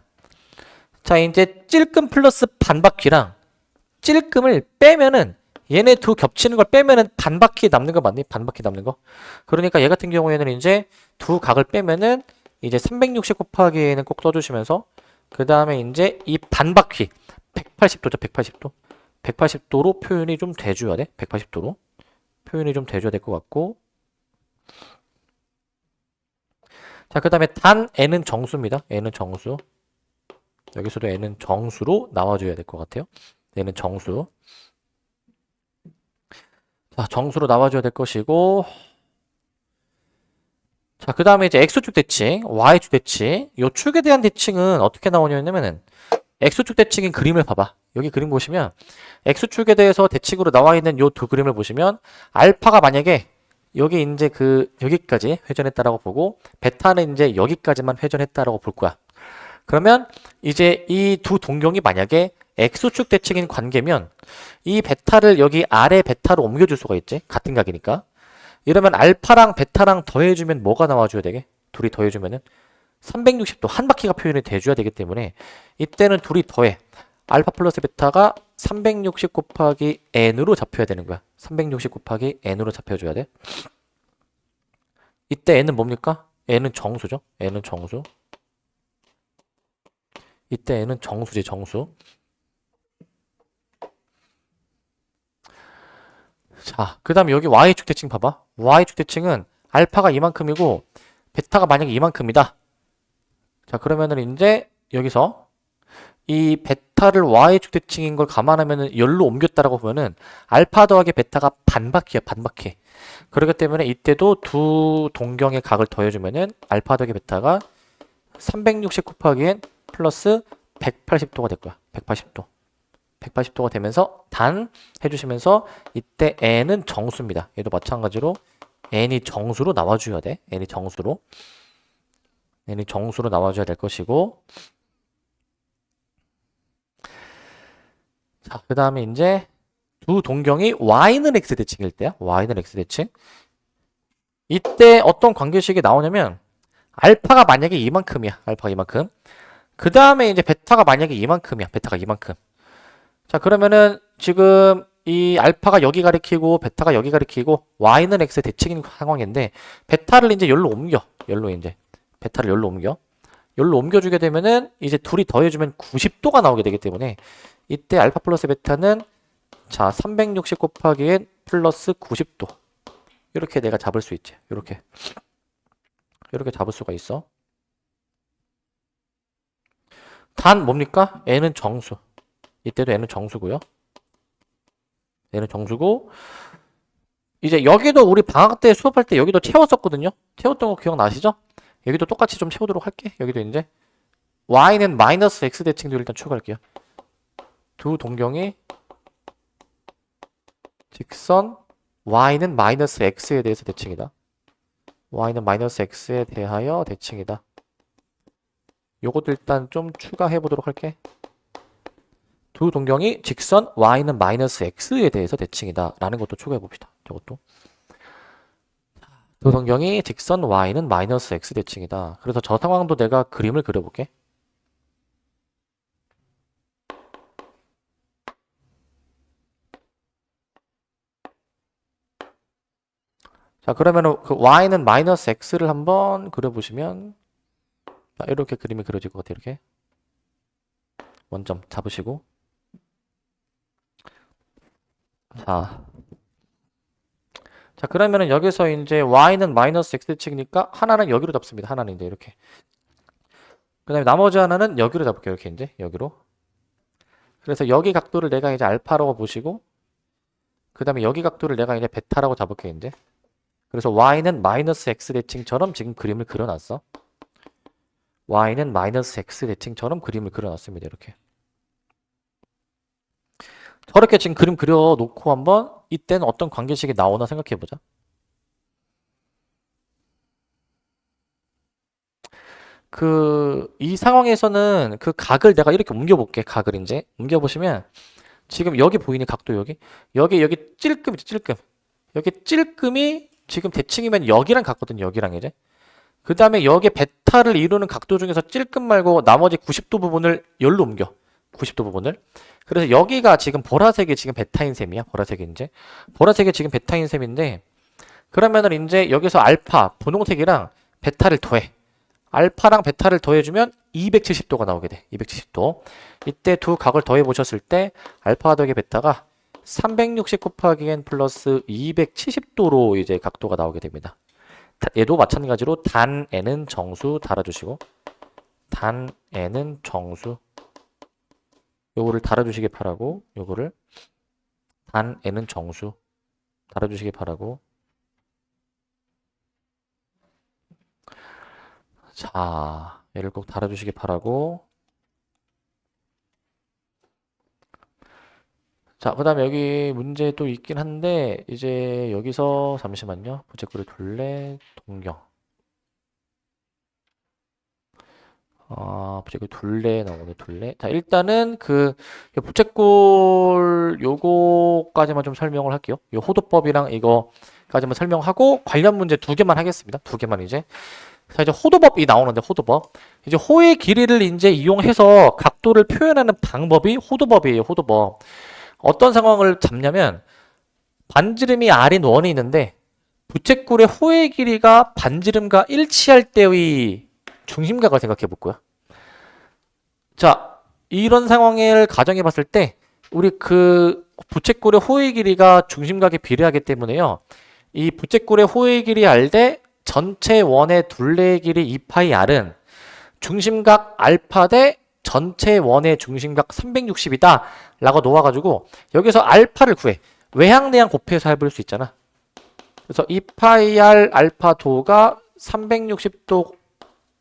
자, 이제 찔끔 플러스 반바퀴랑 찔끔을 빼면은 얘네 두 겹치는 걸 빼면은 반바퀴 남는 거 맞니? 반바퀴 남는 거. 그러니까 얘 같은 경우에는 이제 두 각을 빼면은 이제 360 곱하기에는 꼭 써주시면서 그 다음에 이제 이 반바퀴 180도죠, 180도. 180도로 표현이 좀 돼줘야 돼. 180도로 표현이 좀 돼줘야 될 것 같고. 자, 그 다음에 단 n은 정수입니다. n은 정수. 여기서도 n은 정수로 나와줘야 될 것 같아요. n은 정수. 자, 정수로 나와줘야 될 것이고. 자, 그 다음에 이제 x축 대칭, y축 대칭. 요 축에 대한 대칭은 어떻게 나오냐면은 x축 대칭인 그림을 봐봐. 여기 그림 보시면 x축에 대해서 대칭으로 나와 있는 요 두 그림을 보시면 알파가 만약에 여기 이제 여기까지 회전했다라고 보고 베타는 이제 여기까지만 회전했다라고 볼 거야. 그러면 이제 이 두 동경이 만약에 x축 대칭인 관계면 이 베타를 여기 아래 베타로 옮겨줄 수가 있지. 같은 각이니까. 이러면 알파랑 베타랑 더해주면 뭐가 나와줘야 되게? 둘이 더해주면은 360도 한 바퀴가 표현이 돼줘야 되기 때문에 이때는 둘이 더해. 알파 플러스 베타가 360 곱하기 n으로 잡혀야 되는 거야. 360 곱하기 n으로 잡혀줘야 돼. 이때 n은 뭡니까? n은 정수죠. n은 정수. 이때 n은 정수지, 정수. 자, 그 다음에 여기 y축 대칭 봐봐. y축 대칭은 알파가 이만큼이고 베타가 만약에 이만큼이다. 자, 그러면은 이제 여기서 이 베타를 y축 대칭인 걸 감안하면은 열로 옮겼다라고 보면은 알파 더하기 베타가 반바퀴야, 반바퀴. 그렇기 때문에 이때도 두 동경의 각을 더해주면은 알파 더하기 베타가 360 곱하기 n 플러스 180도가 될 거야. 180도. 180도가 되면서 단 해주시면서 이때 n은 정수입니다. 얘도 마찬가지로 n이 정수로 나와줘야 돼. n이 정수로. n이 정수로 나와줘야 될 것이고. 자, 그 다음에 이제 두 동경이 y는 x 대칭일 때야. y는 x 대칭. 이때 어떤 관계식이 나오냐면 알파가 만약에 이만큼이야. 알파가 이만큼. 그 다음에 이제 베타가 만약에 이만큼이야. 베타가 이만큼. 자, 그러면은 지금 이 알파가 여기 가리키고 베타가 여기 가리키고 y는 x의 대칭인 상황인데 베타를 이제 열로 옮겨. 열로 이제 베타를 열로 옮겨. 열로 옮겨주게 되면은 이제 둘이 더해주면 90도가 나오게 되기 때문에 이때 알파 플러스 베타는 자 360 곱하기 n 플러스 90도 이렇게 내가 잡을 수 있지. 이렇게 잡을 수가 있어. 단 뭡니까? n은 정수. 이때도 n은 정수고요. n은 정수고 이제 여기도 우리 방학 때 수업할 때 여기도 채웠었거든요. 채웠던 거 기억나시죠? 여기도 똑같이 좀 채우도록 할게. 여기도 이제 y는 마이너스 x 대칭도 일단 추가할게요. 두 동경이 직선 y는 마이너스 x에 대해서 대칭이다. y는 마이너스 x에 대하여 대칭이다. 요것도 일단 좀 추가해 보도록 할게. 두 동경이 직선 y는 마이너스 x에 대해서 대칭이다 라는 것도 추가해 봅시다. 저것도 두 동경이 직선 y는 마이너스 x 대칭이다. 그래서 저 상황도 내가 그림을 그려볼게. 자, 그러면은 그 y는 마이너스 x를 한번 그려보시면 이렇게 그림이 그려질 것 같아요. 이렇게 원점 잡으시고 자, 그러면은 여기서 이제 y는 마이너스 x 대칭이니까 하나는 여기로 잡습니다. 하나는 이제 이렇게 그 다음에 나머지 하나는 여기로 잡을게요. 이렇게 이제 여기로. 그래서 여기 각도를 내가 이제 알파라고 보시고, 그 다음에 여기 각도를 내가 이제 베타라고 잡을게요. 이제. 그래서 y는 마이너스 x 대칭처럼 지금 그림을 그려놨어. y는 마이너스 x 대칭처럼 그림을 그려놨습니다. 이렇게. 저렇게 지금 그림 그려놓고 한번 이때는 어떤 관계식이 나오나 생각해보자. 이 상황에서는 그 각을 내가 이렇게 옮겨볼게. 각을 이제 옮겨보시면 지금 여기 보이는 각도 여기 찔끔이죠. 찔끔. 여기 찔끔이 지금 대칭이면 여기랑 같거든요. 여기랑 이제. 그 다음에 여기 베타를 이루는 각도 중에서 찔끔 말고 나머지 90도 부분을 열로 옮겨. 90도 부분을. 그래서 여기가 지금 보라색이 지금 베타인 셈이야. 보라색이 이제. 보라색이 지금 베타인 셈인데, 그러면은 이제 여기서 알파, 분홍색이랑 베타를 더해. 알파랑 베타를 더해주면 270도가 나오게 돼. 270도. 이때 두 각을 더해 보셨을 때 알파 더하기 베타가 360 곱하기 n 플러스 270도로 이제 각도가 나오게 됩니다. 얘도 마찬가지로 단 n은 정수 달아주시고, 단 n은 정수, 요거를 달아주시기 바라고, 요거를 단 n은 정수 달아주시기 바라고. 자, 얘를 꼭 달아주시기 바라고. 자, 그 다음에 여기 문제 또 있긴 한데, 이제 여기서 잠시만요. 부채꼴의 둘레, 동경. 부채꼴 둘레 나오네, 둘레. 자, 일단은 부채꼴 요거까지만 좀 설명을 할게요. 요 호도법이랑 이거까지만 설명하고, 관련 문제 2개만 하겠습니다. 2개만 이제. 자, 이제 호도법이 나오는데, 호도법. 이제 호의 길이를 이제 이용해서 각도를 표현하는 방법이 호도법이에요, 호도법. 어떤 상황을 잡냐면, 반지름이 R인 원이 있는데, 부채꼴의 호의 길이가 반지름과 일치할 때의 중심각을 생각해 볼 거야. 자, 이런 상황을 가정해 봤을 때, 우리 부채꼴의 호의 길이가 중심각에 비례하기 때문에요. 이 부채꼴의 호의 길이 R 대 전체 원의 둘레의 길이 2파이 R은 중심각 알파 대 전체 원의 중심각 360이다 라고 놓아가지고 여기서 알파를 구해. 외향내향 곱해서 해볼 수 있잖아. 그래서 2파이 R 알파 도가 360도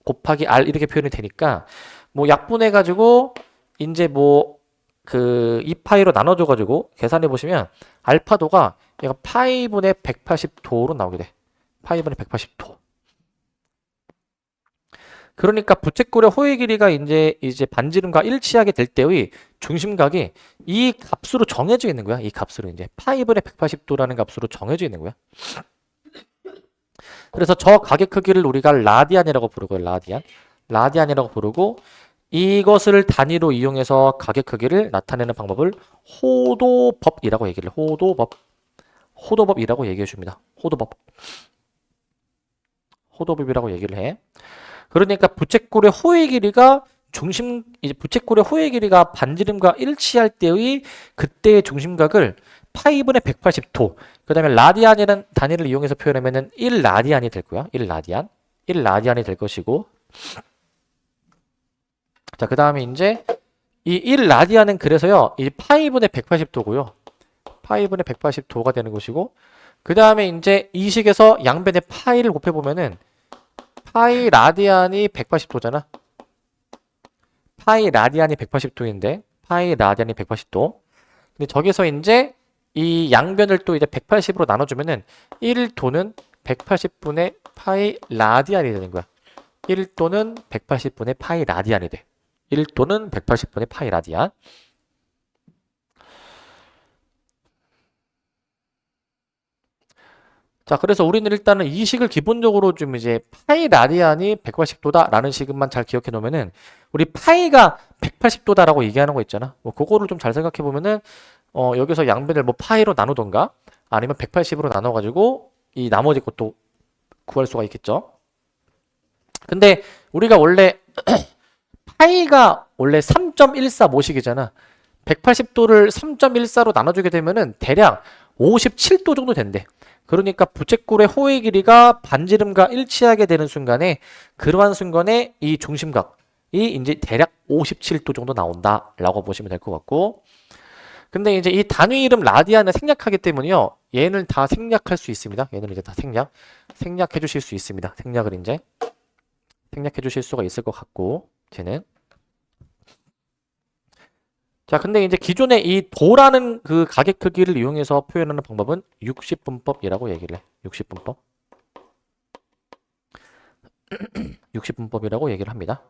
곱하기 R 이렇게 표현이 되니까 뭐 약분해가지고 이제 2파이로 나눠줘가지고 계산해 보시면 알파 도가 얘가 파이분의 180도로 나오게 돼. 파이분의 180도. 그러니까 부채꼴의 호의 길이가 이제 반지름과 일치하게 될 때의 중심각이 이 값으로 정해져 있는 거야. 이 값으로 이제 파이분의 180도라는 값으로 정해져 있는 거야. 그래서 저 각의 크기를 우리가 라디안이라고 부르고요. 라디안이라고 부르고 이것을 단위로 이용해서 각의 크기를 나타내는 방법을 호도법이라고 얘기를 해. 호도법이라고 얘기해 줍니다. 호도법이라고 얘기를 해. 그러니까 부채꼴의 호의 길이가 부채꼴의 호의 길이가 반지름과 일치할 때의 그때의 중심각을 파이분의 180도, 그 다음에 라디안이라는 단위를 이용해서 표현하면은 1라디안이 될 거야. 1라디안이 될 것이고. 자, 그 다음에 이제 이 1라디안은 그래서요, 이 파이분의 180도고요. 파이분의 180도가 되는 것이고, 그 다음에 이제 이 식에서 양변에 파이를 곱해보면은 파이 라디안이 180도잖아. 파이 라디안이 180도인데, 파이 라디안이 180도. 근데 저기서 이제 이 양변을 또 이제 180으로 나눠주면은 1도는 180분의 파이 라디안이 되는 거야. 1도는 180분의 파이 라디안이 돼. 1도는 180분의 파이 라디안. 자, 그래서 우리는 일단은 이 식을 기본적으로 좀 이제 파이 라디안이 180도다 라는 식만 잘 기억해 놓으면은 우리 파이가 180도다라고 얘기하는 거 있잖아. 뭐 그거를 좀 잘 생각해 보면은 여기서 양변을 뭐 파이로 나누던가 아니면 180으로 나눠 가지고 이 나머지 것도 구할 수가 있겠죠. 근데 우리가 원래 파이가 원래 3.14 모식이잖아. 180도를 3.14로 나눠주게 되면은 대략 57도 정도 된대. 그러니까 부채꼴의 호의 길이가 반지름과 일치하게 되는 순간에 그러한 순간에 이 중심각 이제 대략 57도 정도 나온다라고 보시면 될 것 같고, 근데 이제 이 단위 이름 라디안을 생략하기 때문에요. 얘는 다 생략할 수 있습니다. 얘는 이제 다 생략해 주실 수 있습니다. 생략을 이제 생략해 주실 수가 있을 것 같고, 쟤는. 자, 근데 이제 기존에 이 도라는 그 가계 크기를 이용해서 표현하는 방법은 60분법이라고 얘기를 해. 60분법. 60분법이라고 얘기를 합니다.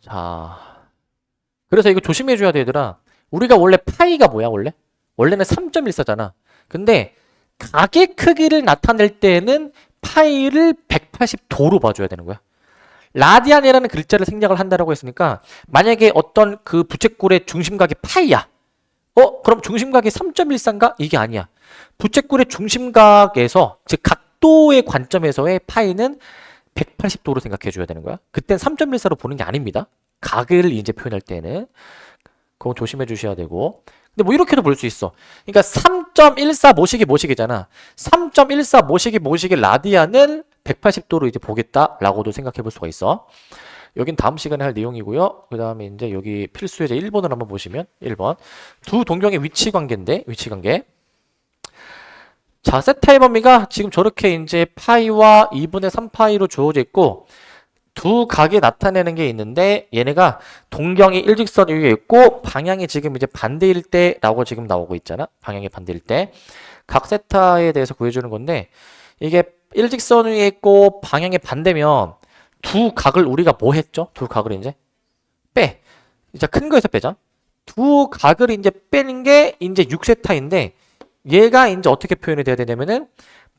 자, 그래서 이거 조심해줘야 돼, 얘들아. 우리가 원래 파이가 뭐야, 원래? 원래는 3.14잖아. 근데 가계 크기를 나타낼 때는 파이를 180도로 봐줘야 되는 거야. 라디안이라는 글자를 생략을 한다라고 했으니까 만약에 어떤 그 부채꼴의 중심각이 파이야. 그럼 중심각이 3.14인가? 이게 아니야. 부채꼴의 중심각에서, 즉 각도의 관점에서의 파이는 180도로 생각해 줘야 되는 거야. 그땐 3.14로 보는 게 아닙니다. 각을 이제 표현할 때는. 그건 조심해 주셔야 되고. 근데 뭐 이렇게도 볼 수 있어. 그러니까 3.14 모시기잖아. 3.14 모시기 라디안을 180도로 이제 보겠다라고도 생각해 볼 수가 있어. 여긴 다음 시간에 할 내용이고요. 그 다음에 이제 여기 필수 예제 1번을 한번 보시면 1번. 두 동경의 위치 관계인데, 위치 관계. 자, 세타의 범위가 지금 저렇게 이제 파이와 2분의 3파이로 주어져 있고, 두 각이 나타내는 게 있는데, 얘네가 동경이 일직선 위에 있고, 방향이 지금 이제 반대일 때라고 지금 나오고 있잖아. 방향이 반대일 때. 각 세타에 대해서 구해주는 건데, 이게 일직선 위에 있고, 방향이 반대면, 두 각을 우리가 뭐 했죠? 두 각을 이제 빼. 이제 큰 거에서 빼자. 두 각을 이제 빼는 게 이제 6세타인데, 얘가 이제 어떻게 표현이 돼야 되냐면은,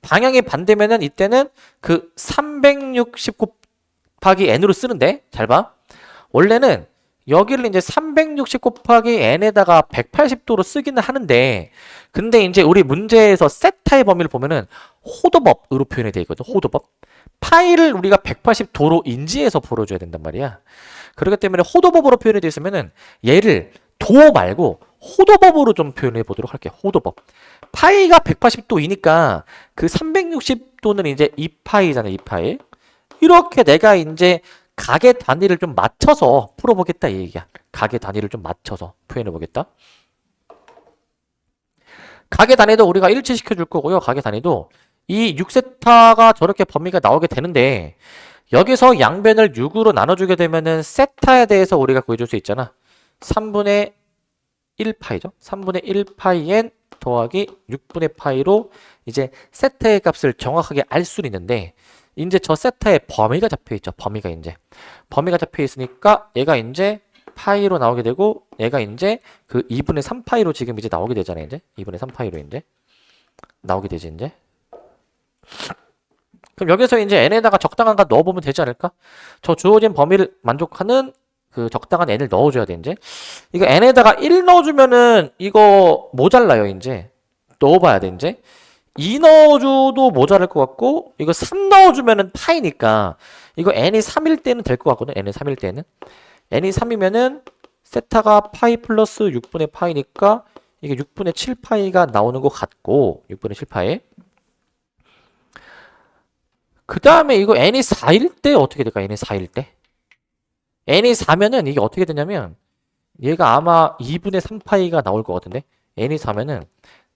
방향이 반대면은 이때는 그 360 곱하기 n으로 쓰는데, 잘 봐. 원래는 여기를 이제 360 곱하기 n에다가 180도로 쓰기는 하는데, 근데 이제 우리 문제에서 세타의 범위를 보면은 호도법으로 표현이 되어 있거든. 호도법. 파이를 우리가 180도로 인지해서 풀어줘야 된단 말이야. 그렇기 때문에 호도법으로 표현이 되어 있으면은 얘를 도 말고 호도법으로 좀 표현해 보도록 할게요. 호도법. 파이가 180도이니까 그 360도는 이제 2파이잖아, 2파이. 이렇게 내가 이제 각의 단위를 좀 맞춰서 풀어보겠다, 이 얘기야. 각의 단위를 좀 맞춰서 표현해 보겠다. 각의 단위도 우리가 일치시켜 줄 거고요. 각의 단위도 이 6세타가 저렇게 범위가 나오게 되는데, 여기서 양변을 6으로 나눠주게 되면은 세타에 대해서 우리가 구해줄 수 있잖아. 3분의 1파이죠. 3분의 1파이엔 더하기 6분의 파이로 이제 세타의 값을 정확하게 알 수 있는데, 이제 저 세타의 범위가 잡혀있죠. 범위가 잡혀있으니까 얘가 이제 파이로 나오게 되고, 얘가 이제 그 2분의 3파이로 지금 이제 나오게 되잖아요. 이제 2분의 3파이로 이제 나오게 되지 이제. 그럼 여기서 이제 n에다가 적당한 값 넣어보면 되지 않을까? 저 주어진 범위를 만족하는 그 적당한 n을 넣어줘야 돼, 이제. 이거 n에다가 1 넣어주면은 이거 모자라요, 이제. 넣어봐야 돼, 이제. 2 넣어줘도 모자랄 것 같고, 이거 3 넣어주면은 파이니까, 이거 n이 3일 때는 될 것 같거든, n이 3일 때는. n이 3이면은, 세타가 파이 플러스 6분의 파이니까, 이게 6분의 7파이가 나오는 것 같고, 6분의 7파이. 그 다음에 이거 n이 4일 때 어떻게 될까? n이 4일 때. n이 4면은 이게 어떻게 되냐면, 얘가 아마 2분의 3파이가 나올 것 같은데, n이 4면은,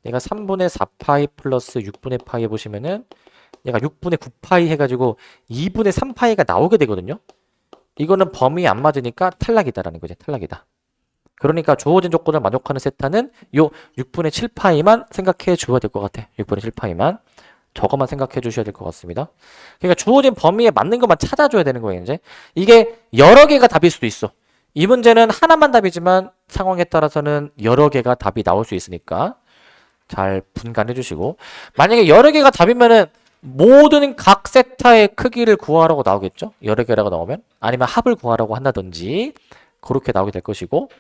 얘가 3분의 4파이 플러스 6분의 파이 해보시면은, 얘가 6분의 9파이 해가지고 2분의 3파이가 나오게 되거든요. 이거는 범위 안 맞으니까 탈락이다라는 거지. 탈락이다. 그러니까 주어진 조건을 만족하는 세타는 요 6분의 7파이만 생각해 줘야 될 것 같아. 6분의 7파이만. 저것만 생각해 주셔야 될 것 같습니다. 그러니까 주어진 범위에 맞는 것만 찾아줘야 되는 거예요, 이제. 이게 여러 개가 답일 수도 있어. 이 문제는 하나만 답이지만 상황에 따라서는 여러 개가 답이 나올 수 있으니까 잘 분간해 주시고, 만약에 여러 개가 답이면은 모든 각 세타의 크기를 구하라고 나오겠죠? 여러 개라고 나오면. 아니면 합을 구하라고 한다든지 그렇게 나오게 될 것이고.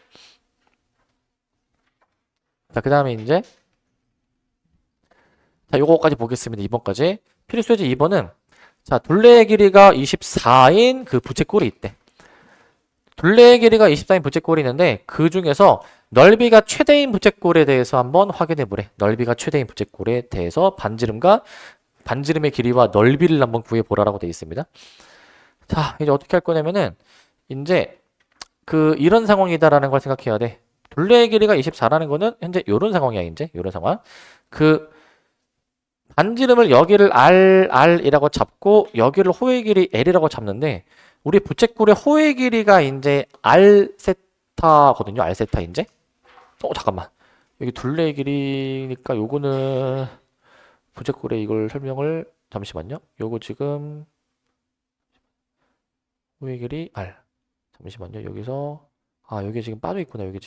자, 그 다음에 이제 자, 요거까지 보겠습니다. 2번까지. 필수 예제 2번은 자, 둘레의 길이가 24인 그 부채꼴이 있대. 둘레의 길이가 24인 부채꼴이 있는데, 그 중에서 넓이가 최대인 부채꼴에 대해서 한번 확인해 보래. 넓이가 최대인 부채꼴에 대해서 반지름과 반지름의 길이와 넓이를 한번 구해보라라고 되어 있습니다. 자, 이제 어떻게 할 거냐면은, 이제, 이런 상황이다라는 걸 생각해야 돼. 둘레의 길이가 24라는 거는 현재 이런 상황이야, 이제. 이런 상황. 그, 반지름을 여기를 R이라고 잡고, 여기를 호의 길이 L이라고 잡는데, 우리 부채꼴의 호의 길이가 이제 R 세타거든요, R 세타, 이제. 잠깐만. 여기 둘레의 길이니까 요거는, 부채꼴에 이걸 설명을, 잠시만요. 요거 지금, 호의 길이 R. 잠시만요. 여기서 여기 지금 빠져 있구나. 여기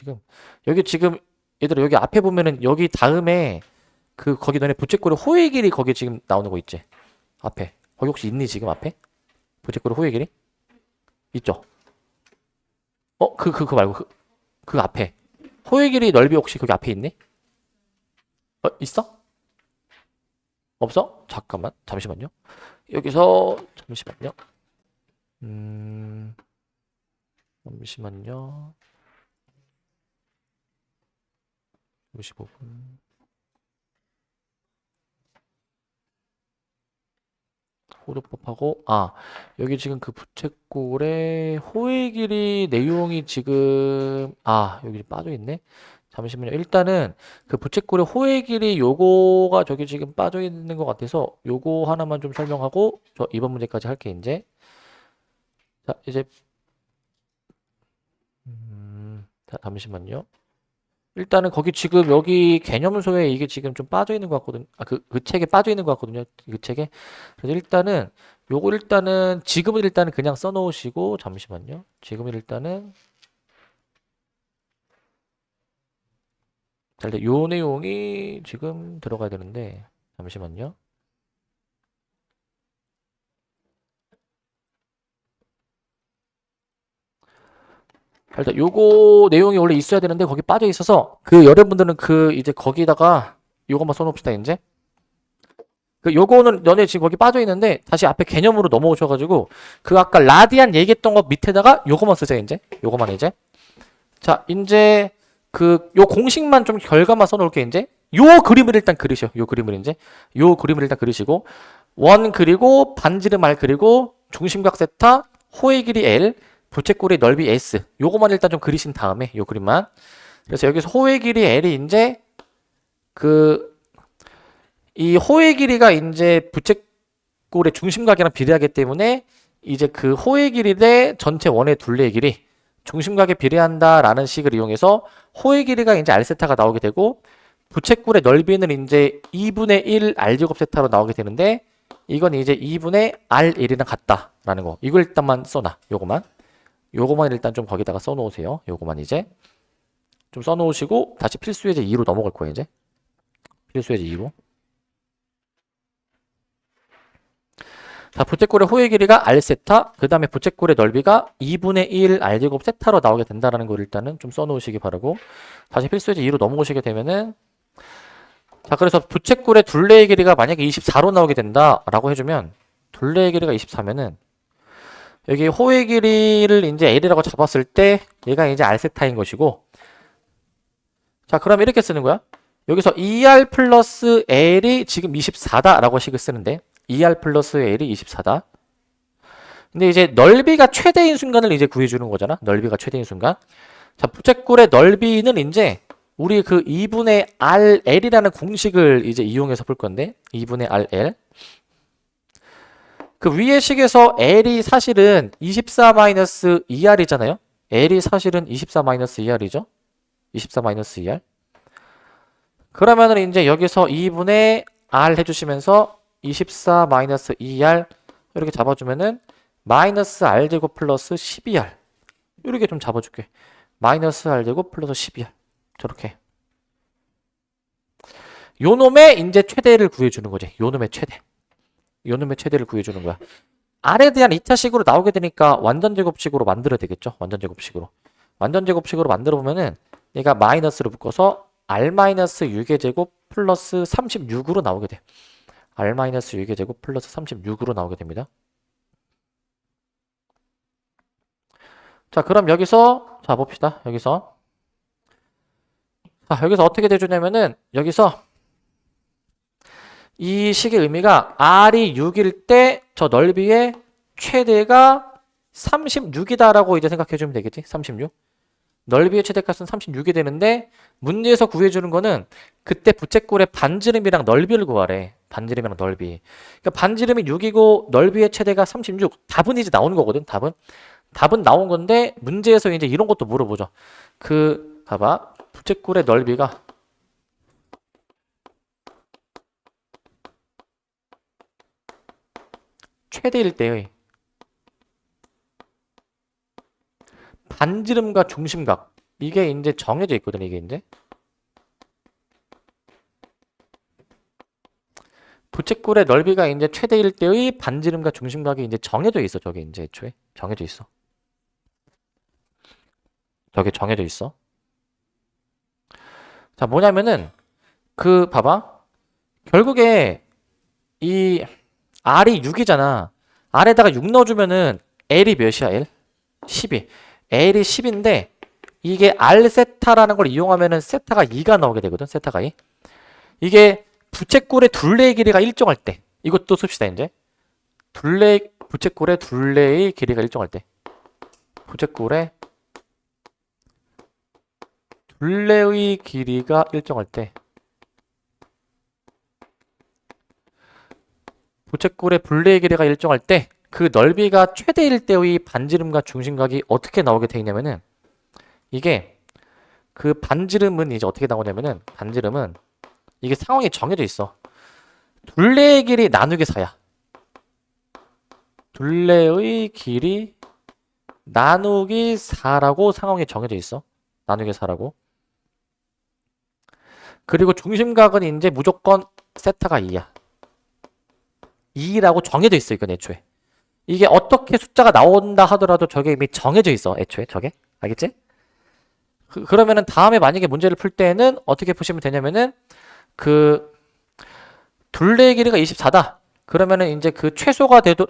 지금 얘들아 여기 앞에 보면은 여기 다음에 거기 너네 부채꼴의 호의 길이 거기 지금 나오는 거 있지? 앞에. 거기 혹시 있니 지금 앞에? 부채꼴의 호의 길이? 있죠? 말고 그 앞에. 호의 길이 넓이 혹시 거기 앞에 있니? 있어? 없어? 잠시만요. 여기서 잠시만요. 잠시만요. 55분. 호르법하고 여기 지금 그 부채꼴의 호의 길이 내용이 지금 여기 빠져 있네. 잠시만요. 일단은 그 부채꼴의 호의 길이 요거가 저기 지금 빠져 있는 것 같아서 요거 하나만 좀 설명하고 저 이번 문제까지 할게 이제. 자, 이제 자, 잠시만요. 일단은 거기 지금 여기 개념소에 이게 지금 좀 빠져 있는 것 같거든요. 그 책에 빠져 있는 것 같거든요. 그 책에. 그래서 일단은 요거 일단은 지금은 일단은 그냥 써놓으시고 잠시만요. 지금은 일단은 요 내용이 지금 들어가야 되는데 잠시만요. 일단 요거 내용이 원래 있어야 되는데 거기 빠져 있어서 여러분들은 이제 거기다가 요것만 써놓읍시다 이제. 요거는 너네 지금 거기 빠져 있는데 다시 앞에 개념으로 넘어오셔가지고 아까 라디안 얘기했던 거 밑에다가 요거만 쓰자 이제. 요거만 이제. 자 이제 요 공식만 좀 결과만 써놓을게 이제. 요 그림을 일단 그리셔. 요 그림을 일단 그리시고 원 그리고 반지름 R 그리고 중심각 세타 호의 길이 L 부채꼴의 넓이 S 요거만 일단 좀 그리신 다음에 요 그림만. 그래서 여기서 호의 길이 L이 이제 이 호의 길이가 이제 부채꼴의 중심각이랑 비례하기 때문에 이제 호의 길이 대 전체 원의 둘레의 길이 중심각에 비례한다라는 식을 이용해서 호의 길이가 이제 R세타가 나오게 되고 부채꼴의 넓이는 이제 2분의 1 R제곱 세타로 나오게 되는데 이건 이제 2분의 R1이랑 같다라는 거. 이걸 일단만 써놔. 요거만 일단 좀 거기다가 써놓으세요. 요거만 이제 좀 써놓으시고 다시 필수예제 2로 넘어갈 거예요 이제. 필수예제 2로. 자, 부채꼴의 호의 길이가 R세타, 그 다음에 부채꼴의 넓이가 2분의 1 R제곱 세타로 나오게 된다는 걸 일단은 좀 써놓으시기 바라고 다시 필수예제 2로 넘어오시게 되면은 자, 그래서 부채꼴의 둘레의 길이가 만약에 24로 나오게 된다라고 해주면 둘레의 길이가 24면은 여기 호의 길이를 이제 L이라고 잡았을 때 얘가 이제 R세타인 것이고 자, 그럼 이렇게 쓰는 거야. 여기서 2R 플러스 L이 지금 24다라고 식을 쓰는데 2R 플러스 L이 24다. 근데 이제 넓이가 최대인 순간을 이제 구해주는 거잖아. 넓이가 최대인 순간. 자, 부채꼴의 넓이는 이제 우리 2분의 RL이라는 공식을 이제 이용해서 풀 건데 2분의 RL. 위의 식에서 L이 사실은 24-2R이잖아요. L이 사실은 24-2R이죠. 24-2R. 그러면은 이제 여기서 2분의 R 해주시면서 24-2R 이렇게 잡아주면은 마이너스 R제곱 플러스 12R 이렇게 좀 잡아줄게. 마이너스 R제곱 플러스 12R 저렇게. 요놈의 이제 최대를 구해주는 거지. 요놈의 최대를 구해주는 거야. R에 대한 2차식으로 나오게 되니까 완전제곱식으로 만들어야 되겠죠. 완전제곱식으로 만들어 보면은 얘가 마이너스로 묶어서 R-6의 제곱 플러스 36으로 나오게 돼. R-6의 제곱 플러스 36으로 나오게 됩니다. 자, 그럼 여기서 자 봅시다. 여기서 어떻게 돼주냐면은 여기서 이 식의 의미가 R이 6일 때 저 넓이의 최대가 36이다라고 이제 생각해 주면 되겠지? 36. 넓이의 최대값은 36이 되는데 문제에서 구해주는 거는 그때 부채꼴의 반지름이랑 넓이를 구하래. 반지름이랑 넓이. 그러니까 반지름이 6이고 넓이의 최대가 36. 답은 이제 나오는 거거든. 답은 나온 건데 문제에서 이제 이런 것도 물어보죠. 봐봐. 부채꼴의 넓이가 최대일 때의 반지름과 중심각. 이게 이제 정해져 있거든, 이게 이제. 부채꼴의 넓이가 이제 최대일 때의 반지름과 중심각이 이제 정해져 있어, 저게 이제 애초에. 정해져 있어. 저게 정해져 있어. 자, 뭐냐면은, 봐봐. 결국에 이 R이 6이잖아. R에다가 6 넣어주면은 L이 몇이야, L? 12. L이 10인데, 이게 R 세타라는 걸 이용하면은 세타가 2가 나오게 되거든, 세타가 2. 이게 부채꼴의 둘레의 길이가 일정할 때, 이것도 씁시다, 이제. 부채꼴의 둘레의 길이가 일정할 때. 부채꼴의 둘레의 길이가 일정할 때. 부채꼴의 둘레의 길이가 일정할 때, 그 넓이가 최대일 때의 반지름과 중심각이 어떻게 나오게 돼 있냐면은, 이게, 그 반지름은 이제 어떻게 나오냐면은, 반지름은, 이게 상황이 정해져 있어. 둘레의 길이 나누기 4야. 둘레의 길이 나누기 4라고 상황이 정해져 있어. 나누기 4라고. 그리고 중심각은 이제 무조건 세타가 2야. 2라고 정해져 있어, 이건 애초에. 이게 어떻게 숫자가 나온다 하더라도 저게 이미 정해져 있어, 애초에. 저게. 알겠지? 그러면은 다음에 만약에 문제를 풀 때는 어떻게 푸시면 되냐면은 둘레의 길이가 24다. 그러면은 이제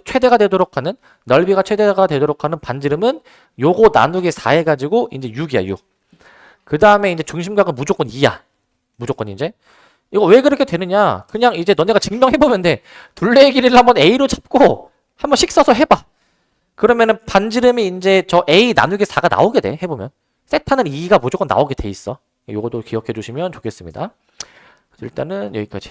최대가 되도록 하는, 넓이가 최대가 되도록 하는 반지름은 요거 나누기 4 해가지고 이제 6이야, 6. 그 다음에 이제 중심각은 무조건 2야. 무조건 이제. 이거 왜 그렇게 되느냐? 그냥 이제 너네가 증명해보면 돼. 둘레의 길이를 한번 A로 잡고 한번 식 써서 해봐. 그러면은 반지름이 이제 저 A 나누기 4가 나오게 돼. 해보면. 세타는 2가 무조건 나오게 돼 있어. 요것도 기억해 주시면 좋겠습니다. 일단은 여기까지.